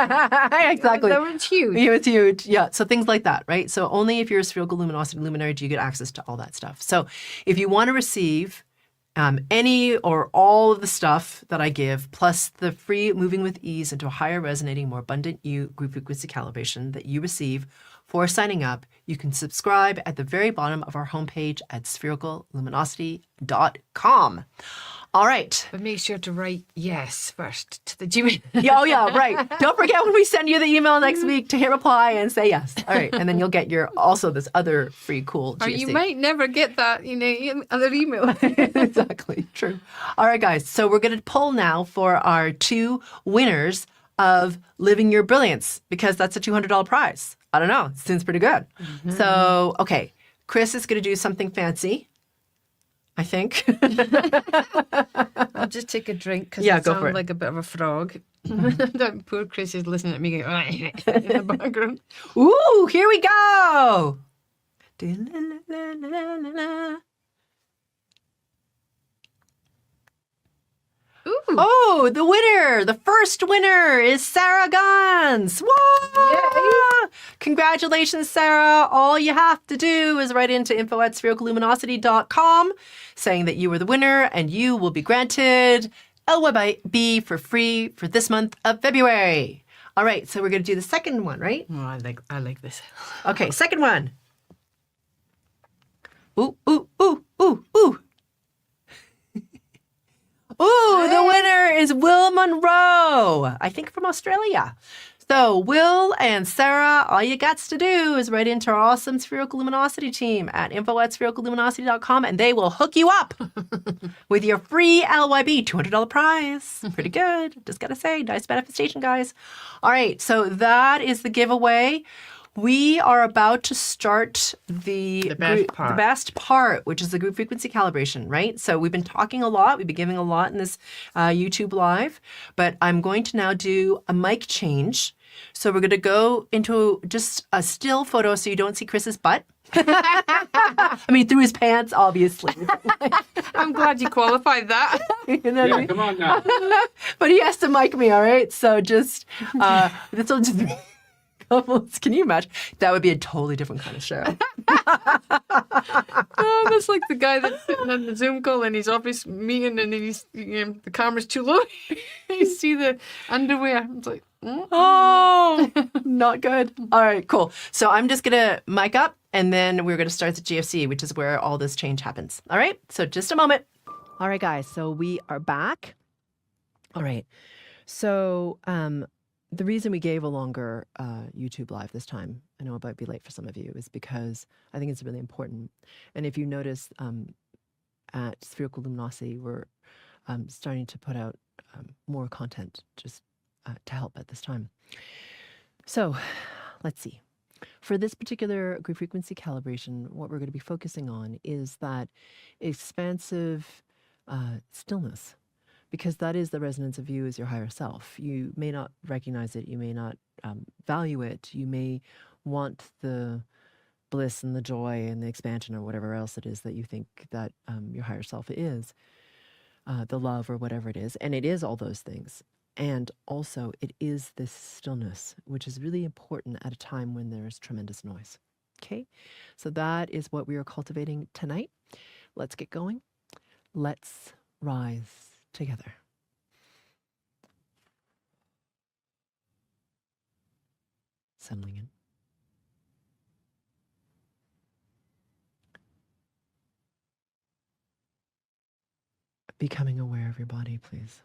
Exactly. That was huge. It was huge. Yeah. So things like that, right? So only if you're a Spherical Luminosity Luminary do you get access to all that stuff. So if you want to receive any or all of the stuff that I give, plus the free Moving with Ease into a Higher Resonating, More Abundant You group frequency calibration that you receive for signing up, you can subscribe at the very bottom of our homepage at sphericalluminosity.com. All right. But make sure to write yes first to the Gmail. Yeah, oh yeah, right. Don't forget when we send you the email next week to hit reply and say yes. All right. And then you'll get also this other free cool GSC. Or you might never get that, other email. Exactly. True. All right, guys. So we're going to pull now for our 2 winners of Living Your Brilliance, because that's a $200 prize. I don't know. It seems pretty good. So, okay. Chris is going to do something fancy, I think. I'll just take a drink because I it sounds like a bit of a frog. Poor Chris is listening at me going, in the background. Ooh, here we go. Do-la-la-la-la-la-la. Ooh. Oh, the winner, the first winner is Sarah Gans. Whoa! Congratulations, Sarah. All you have to do is write into info@sphericalluminosity.com saying that you were the winner and you will be granted LYB for free for this month of February. All right, so we're going to do the second one, right? Oh, I like this. Okay, second one. Ooh, ooh, ooh, ooh, ooh. Ooh, the winner is Will Monroe, I think from Australia. So Will and Sarah, all you got to do is write into our awesome Spherical Luminosity team at info@sphericalluminosity.com and they will hook you up with your free LYB $200 prize. Pretty good. Just got to say, nice manifestation, guys. All right, so that is the giveaway. We are about to start the best part, which is the group frequency calibration, right? So we've been talking a lot. We've been giving a lot in this YouTube live, but I'm going to now do a mic change. So we're going to go into just a still photo so you don't see Chris's butt. I mean, through his pants, obviously. I'm glad you qualified that. You know what I mean? Come on now. But he has to mic me, all right? So just, this will just be... Can you imagine? That would be a totally different kind of show. Oh, that's like the guy that's sitting on the Zoom call in his office meeting and the camera's too low. You see the underwear. It's like, Oh, not good. All right, cool. So I'm just going to mic up and then we're going to start the GFC, which is where all this change happens. All right, so just a moment. All right, guys, so we are back. All right, so the reason we gave a longer YouTube live this time, I know it might be late for some of you, is because I think it's really important. And if you notice at Spherical Luminosity, we're starting to put out more content just to help at this time. So let's see. For this particular group frequency calibration, what we're going to be focusing on is that expansive stillness, because that is the resonance of you as your higher self. You may not recognize it. You may not value it. You may want the bliss and the joy and the expansion or whatever else it is that you think that your higher self is, the love or whatever it is. And it is all those things. And also it is this stillness, which is really important at a time when there's tremendous noise. Okay, so that is what we are cultivating tonight. Let's get going. Let's rise together. Settling in. Becoming aware of your body, please.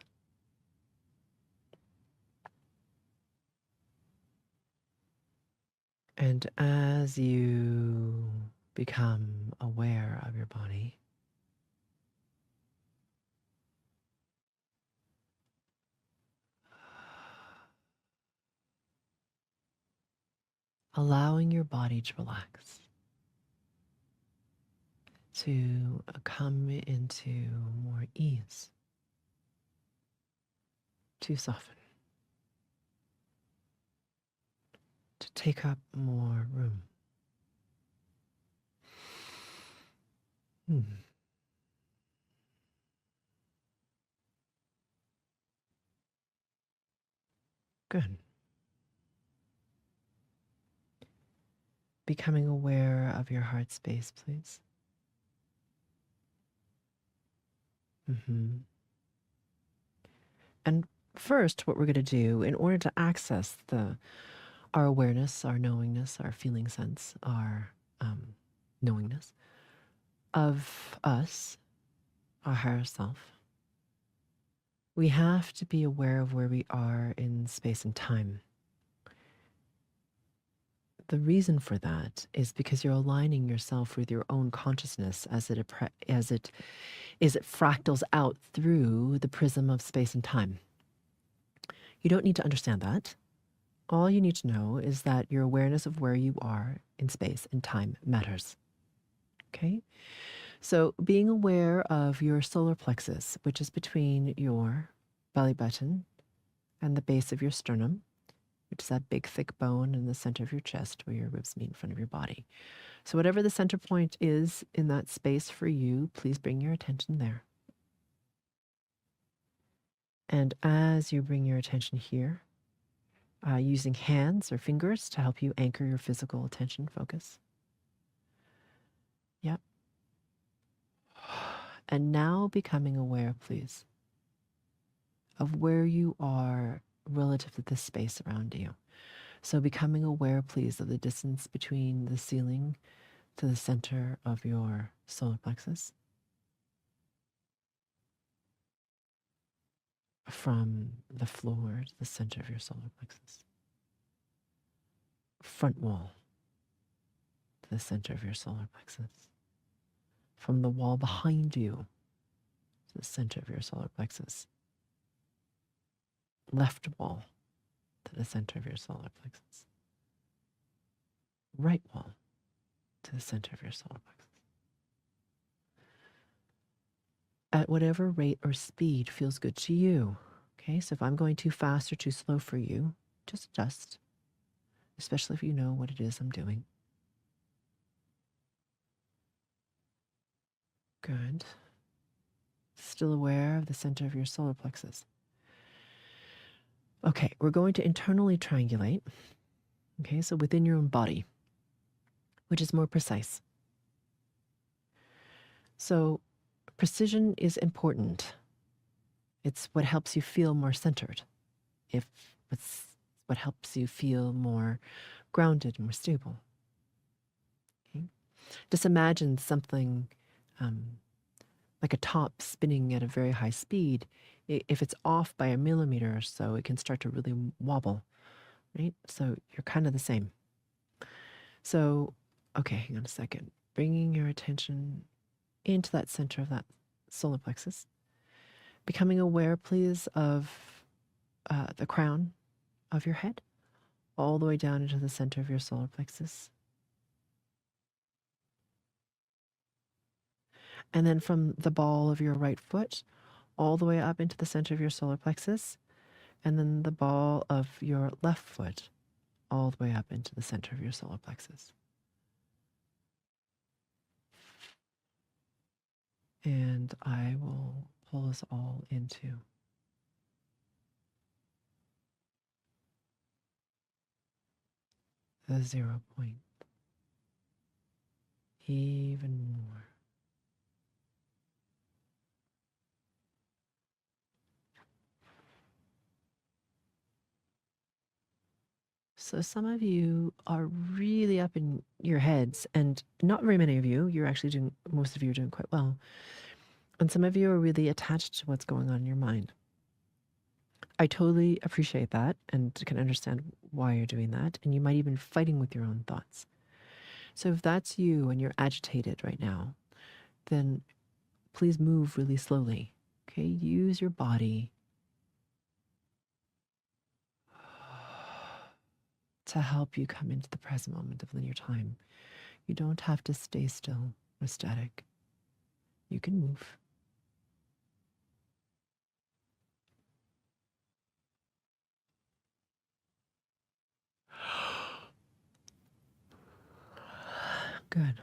And as you become aware of your body, allowing your body to relax, to come into more ease, to soften, to take up more room. Good. Becoming aware of your heart space, please. And first, what we're going to do in order to access our awareness, our knowingness, our feeling sense, our knowingness of us, our higher self, we have to be aware of where we are in space and time. The reason for that is because you're aligning yourself with your own consciousness as it fractals out through the prism of space and time. You don't need to understand that. All you need to know is that your awareness of where you are in space and time matters. Okay? So being aware of your solar plexus, which is between your belly button and the base of your sternum, which is that big, thick bone in the center of your chest where your ribs meet in front of your body. So whatever the center point is in that space for you, please bring your attention there. And as you bring your attention here, using hands or fingers to help you anchor your physical attention focus. Yep. And now becoming aware, please, of where you are relative to this space around you. So becoming aware, please, of the distance between the ceiling to the center of your solar plexus. From the floor to the center of your solar plexus. Front wall to the center of your solar plexus. From the wall behind you to the center of your solar plexus. Left wall to the center of your solar plexus. Right wall to the center of your solar plexus. At whatever rate or speed feels good to you. Okay, so if I'm going too fast or too slow for you, just adjust, especially if you know what it is I'm doing. Good. Still aware of the center of your solar plexus. Okay, we're going to internally triangulate. Okay, so within your own body, which is more precise. So precision is important. It's what helps you feel more centered. It's what helps you feel more grounded, more stable. Okay? Just imagine something like a top spinning at a very high speed. If it's off by a millimeter or so, it can start to really wobble, right? So you're kind of the same. So, okay, hang on a second. Bringing your attention into that center of that solar plexus. Becoming aware, please, of the crown of your head, all the way down into the center of your solar plexus. And then from the ball of your right foot, all the way up into the center of your solar plexus. And then the ball of your left foot, all the way up into the center of your solar plexus. And I will pull us all into the 0 point even more. So some of you are really up in your heads, and not very many of you. Most of you are doing quite well. And some of you are really attached to what's going on in your mind. I totally appreciate that and can understand why you're doing that. And you might even be fighting with your own thoughts. So if that's you and you're agitated right now, then please move really slowly. Okay, use your body to help you come into the present moment of linear time. You don't have to stay still or static. You can move. Good.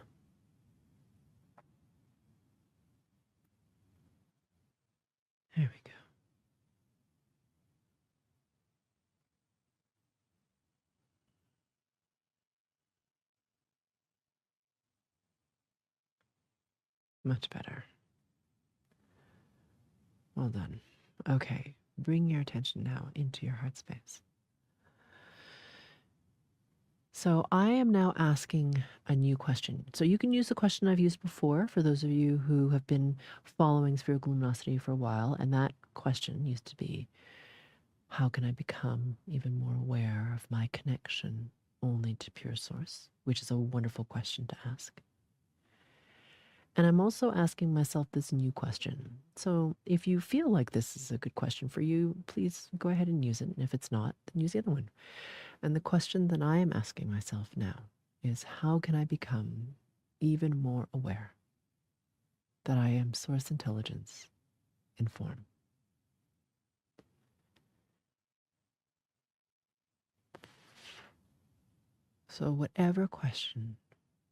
There we go. Much better. Well done. Okay, bring your attention now into your heart space. So I am now asking a new question. So you can use the question I've used before for those of you who have been following Spherical Luminosity for a while. And that question used to be, how can I become even more aware of my connection only to pure source? Which is a wonderful question to ask. And I'm also asking myself this new question. So if you feel like this is a good question for you, please go ahead and use it. And if it's not, then use the other one. And the question that I am asking myself now is, how can I become even more aware that I am source intelligence in form? So whatever question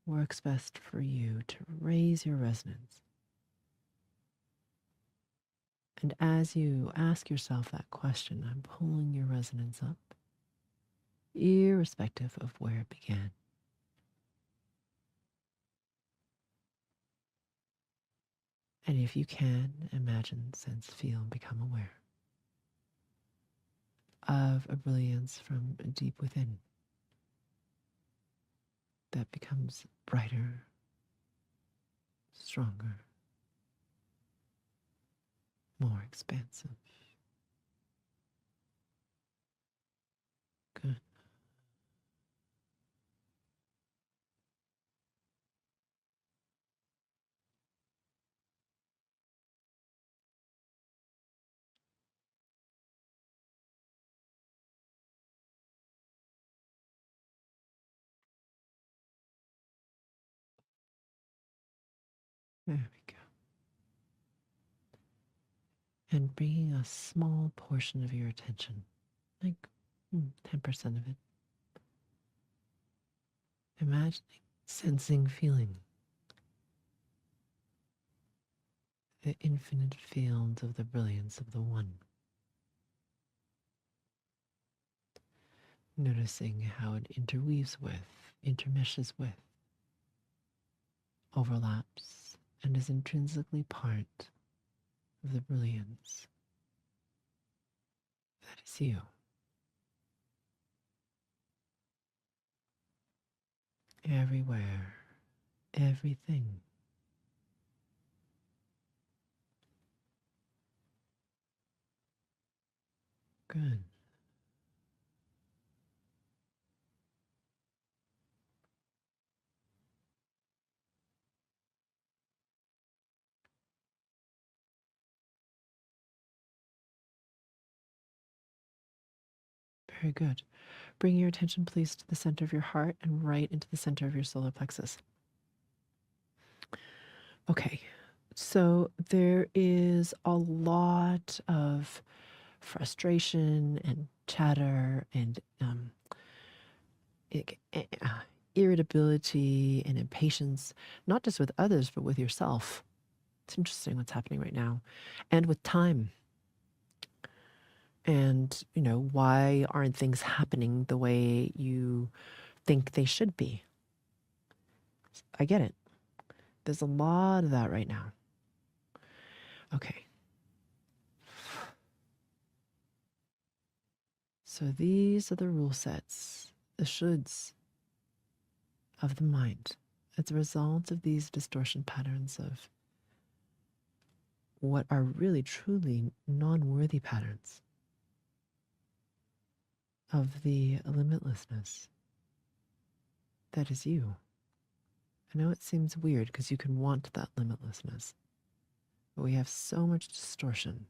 works best for you to raise your resonance. And as you ask yourself that question, I'm pulling your resonance up, irrespective of where it began. And if you can, imagine, sense, feel, and become aware of a brilliance from deep within that becomes brighter, stronger, more expansive. Good. There we go. And bringing a small portion of your attention, like 10% of it, imagining, sensing, feeling the infinite field of the brilliance of the One. Noticing how it interweaves with, intermeshes with, overlaps, and is intrinsically part of the brilliance that is you. Everywhere, everything. Good. Very good. Bring your attention, please, to the center of your heart and right into the center of your solar plexus. Okay, so there is a lot of frustration and chatter and irritability and impatience, not just with others, but with yourself. It's interesting what's happening right now. And with time. And, why aren't things happening the way you think they should be? I get it. There's a lot of that right now. Okay. So these are the rule sets, the shoulds of the mind as a result of these distortion patterns of what are really truly non-worthy patterns of the limitlessness that is you. I know it seems weird because you can want that limitlessness, but we have so much distortion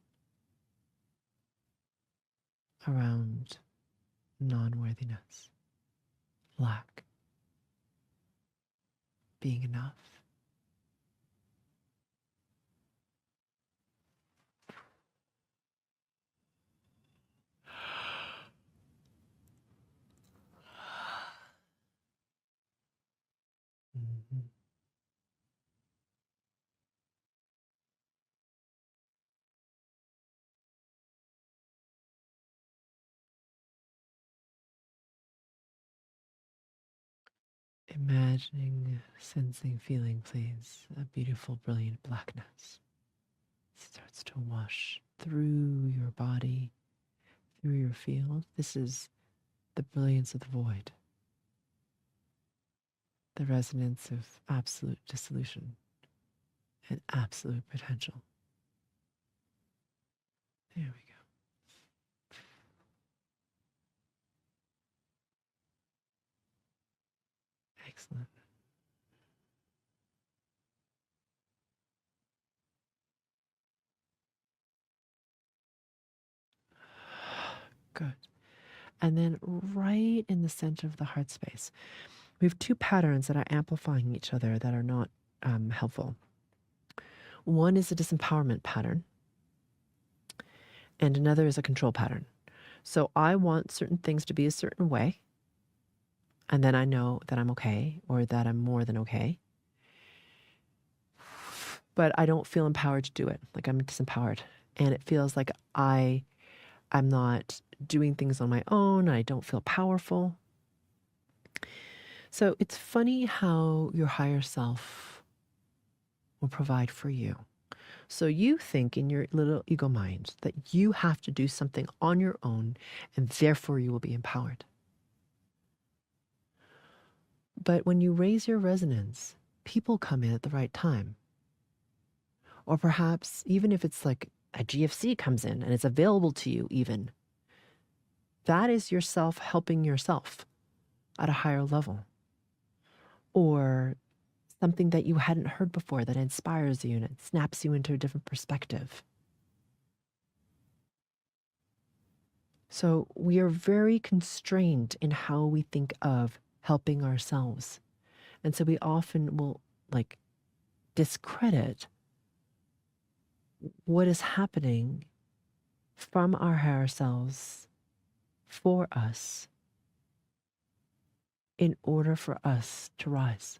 around non-worthiness, lack, being enough. Mhm. Imagining, sensing, feeling, please, a beautiful, brilliant blackness starts to wash through your body, through your field. This is the brilliance of the void, the resonance of absolute dissolution and absolute potential. There we go. Excellent. Good. And then right in the center of the heart space, we have two patterns that are amplifying each other that are not helpful. One is a disempowerment pattern, and another is a control pattern. So I want certain things to be a certain way. And then I know that I'm okay, or that I'm more than okay. But I don't feel empowered to do it. Like I'm disempowered. And it feels like I'm not doing things on my own. I don't feel powerful. So it's funny how your higher self will provide for you. So you think in your little ego mind that you have to do something on your own, and therefore you will be empowered. But when you raise your resonance, people come in at the right time. Or perhaps even if it's like a GFC comes in and it's available to you even, that is yourself helping yourself at a higher level. Or something that you hadn't heard before that inspires you and it snaps you into a different perspective. So we are very constrained in how we think of helping ourselves. And so we often will like discredit what is happening from our higher selves for us in order for us to rise.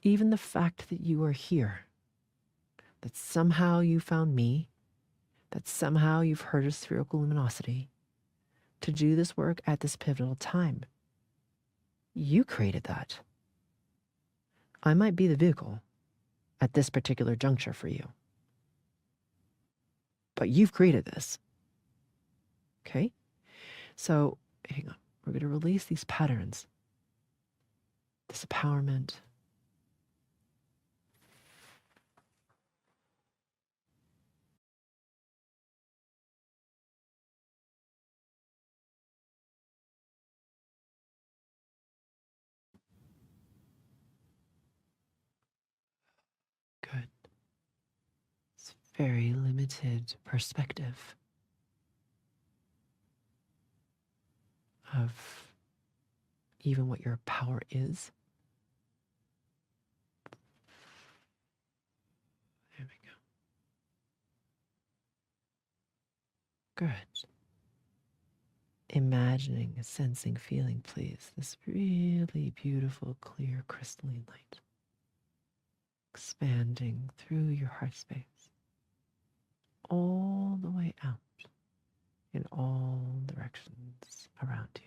Even the fact that you are here, that somehow you found me, that somehow you've heard of Spherical Luminosity to do this work at this pivotal time. You created that. I might be the vehicle at this particular juncture for you, but you've created this. Okay? So hang on. We're going to release these patterns, this empowerment. Good. It's very limited perspective of even what your power is. There we go. Good. Imagining, sensing, feeling, please, this really beautiful, clear, crystalline light expanding through your heart space, all the way out in all directions around you.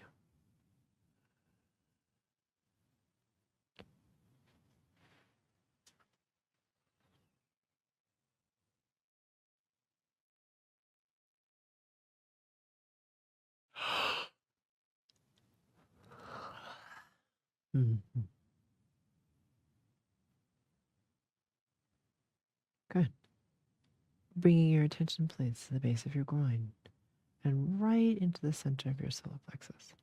Mhm. Good. Bringing your attention, please, to the base of your groin and right into the center of your solar plexus.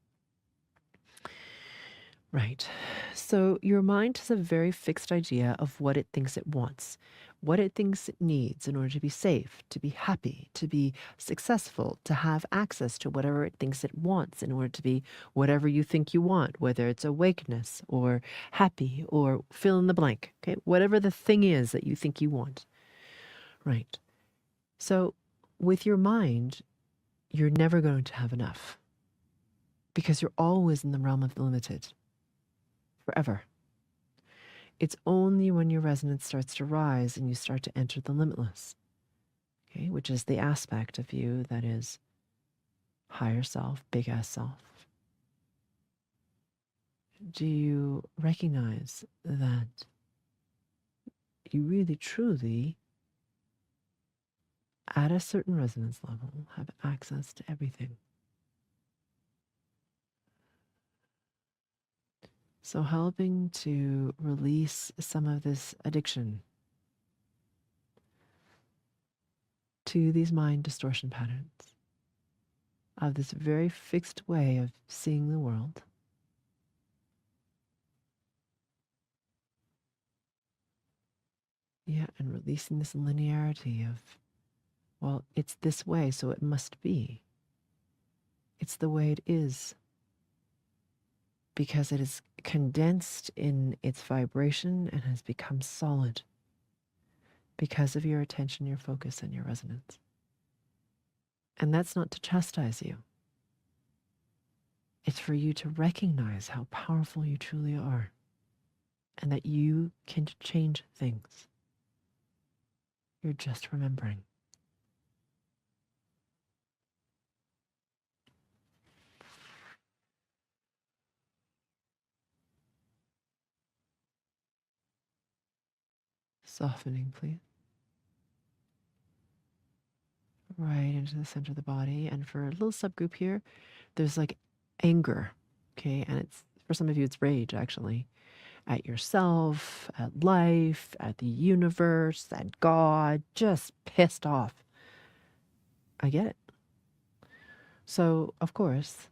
Right. So your mind has a very fixed idea of what it thinks it wants, what it thinks it needs in order to be safe, to be happy, to be successful, to have access to whatever it thinks it wants in order to be whatever you think you want, whether it's awakeness or happy or fill in the blank. Okay. Whatever the thing is that you think you want. Right. So with your mind, you're never going to have enough because you're always in the realm of the limited. Forever. It's only when your resonance starts to rise and you start to enter the limitless, okay, which is the aspect of you that is higher self, big ass self. Do you recognize that you really, truly, at a certain resonance level, have access to everything? So helping to release some of this addiction to these mind distortion patterns of this very fixed way of seeing the world. Yeah, and releasing this linearity of, well, it's this way, so it must be. It's the way it is. Because it is condensed in its vibration and has become solid because of your attention, your focus, and your resonance. And that's not to chastise you. It's for you to recognize how powerful you truly are and that you can change things. You're just remembering. Softening, please. Right into the center of the body. And for a little subgroup here, there's like anger, okay? And it's, for some of you, it's rage, actually, at yourself, at life, at the universe, at God, just pissed off. I get it. So, of course,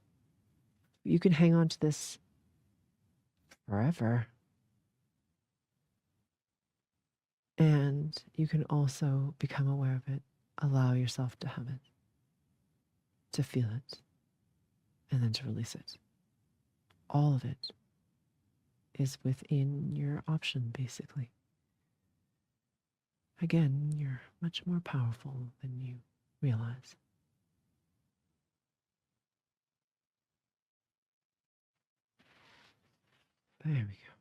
you can hang on to this forever. And you can also become aware of it, allow yourself to have it, to feel it, and then to release it. All of it is within your option, basically. Again, you're much more powerful than you realize. There we go.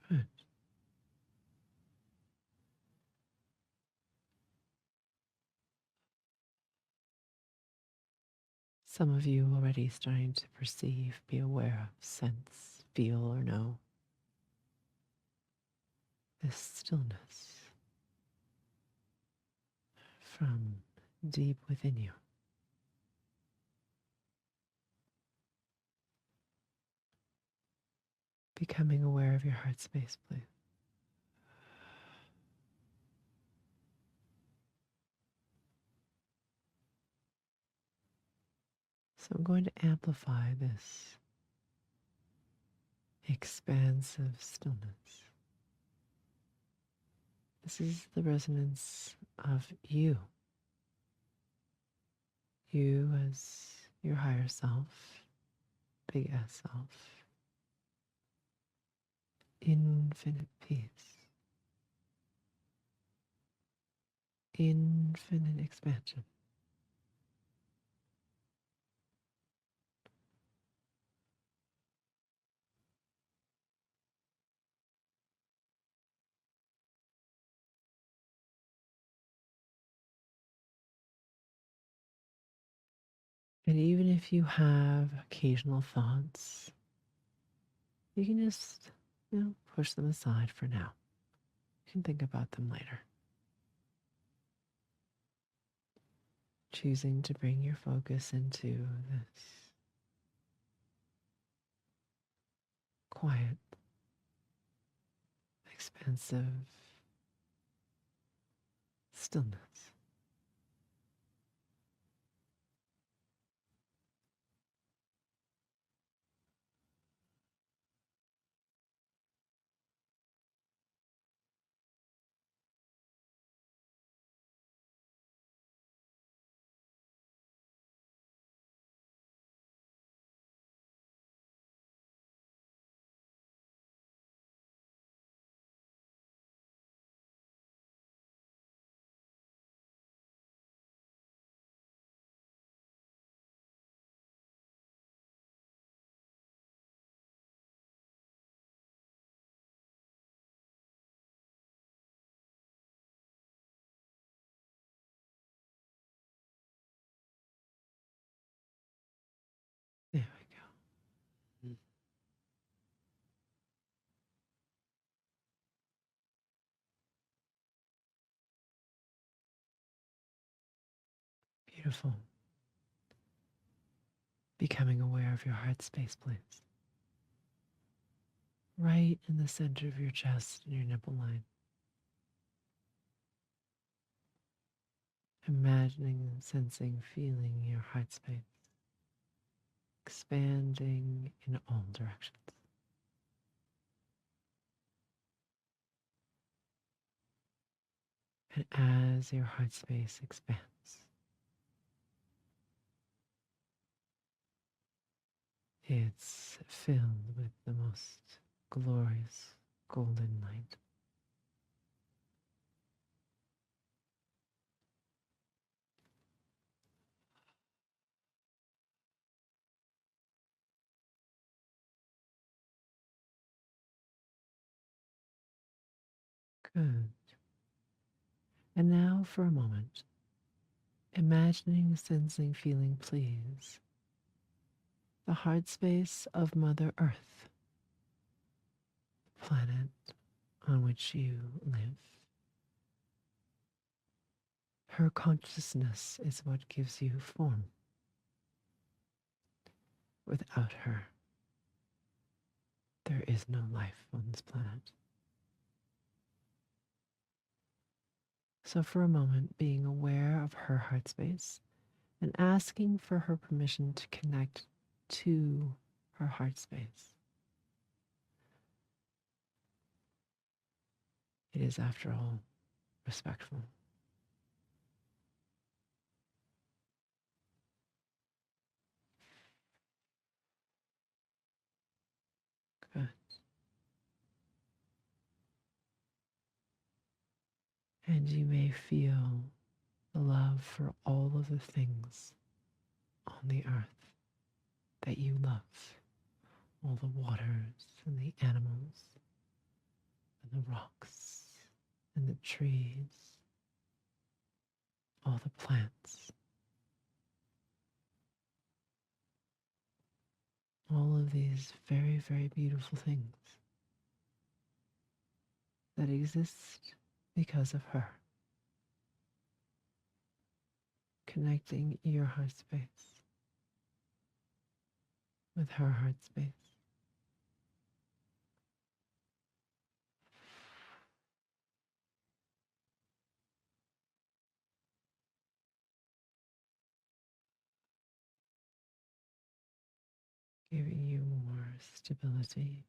Good. Some of you already starting to perceive, be aware of, sense, feel, or know this stillness from deep within you. Becoming aware of your heart space, please. So I'm going to amplify this expansive stillness. This is the resonance of you. You as your higher self, big S self. Infinite peace. Infinite expansion. And even if you have occasional thoughts, you can just, push them aside for now. You can think about them later. Choosing to bring your focus into this quiet, expansive stillness. There we go. Beautiful. Becoming aware of your heart space, please. right in the center of your chest and your nipple line. Imagining, sensing, feeling your heart space expanding in all directions. And as your heart space expands, it's filled with the most glorious golden light. Good. And now for a moment, imagining, sensing, feeling, please, the heart space of Mother Earth, the planet on which you live. Her consciousness is what gives you form. Without her, there is no life on this planet. So for a moment, being aware of her heart space and asking for her permission to connect to her heart space. It is, after all, respectful. Good. And you may feel the love for all of the things on the earth that you love. All the waters and the animals and the rocks and the trees, all the plants, all of these very, very beautiful things that exist because of her. Connecting your heart space with her heart space. Giving you more stability.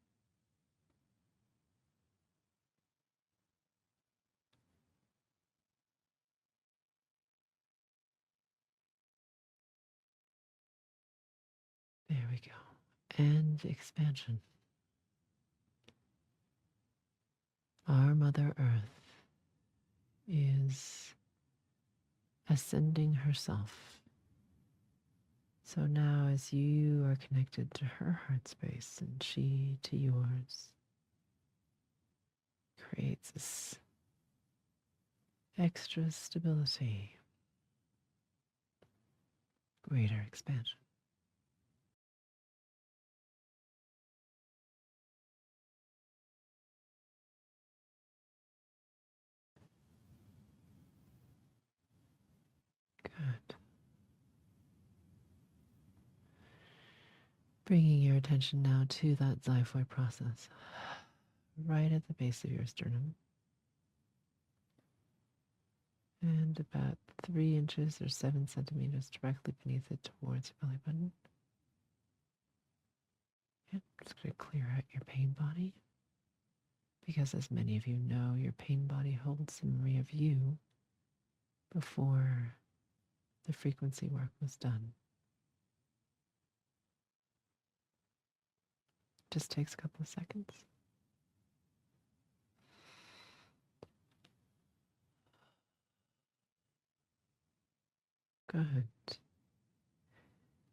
There we go. And expansion. Our Mother Earth is ascending herself. So now, as you are connected to her heart space and she to yours, creates this extra stability, greater expansion. Good. Bringing your attention now to that xiphoid process, right at the base of your sternum. And about 3 inches or 7 centimeters directly beneath it towards your belly button. And just going to clear out your pain body. Because as many of you know, your pain body holds some memory of you before the frequency work was done. Just takes a couple of seconds. Good.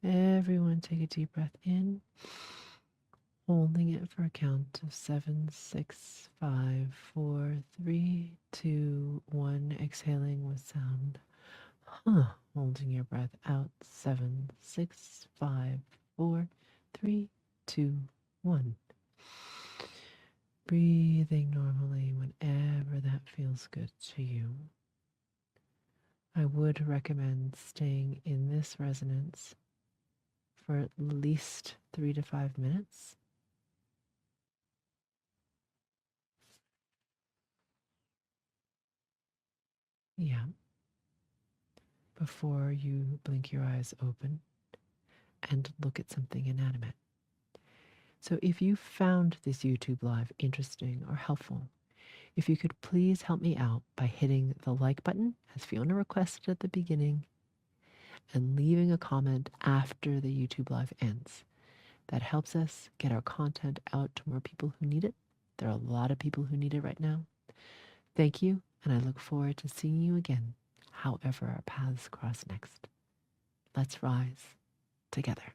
Everyone take a deep breath in, holding it for a count of 7, 6, 5, 4, 3, 2, 1. Exhaling with sound. Holding your breath out. 7, 6, 5, 4, 3, 2, 1. Breathing normally whenever that feels good to you. I would recommend staying in this resonance for at least 3 to 5 minutes. Yeah. Before you blink your eyes open and look at something inanimate. So if you found this YouTube Live interesting or helpful, if you could please help me out by hitting the like button, as Fiona requested at the beginning, and leaving a comment after the YouTube Live ends. That helps us get our content out to more people who need it. There are a lot of people who need it right now. Thank you, and I look forward to seeing you again, however our paths cross next. Let's rise together.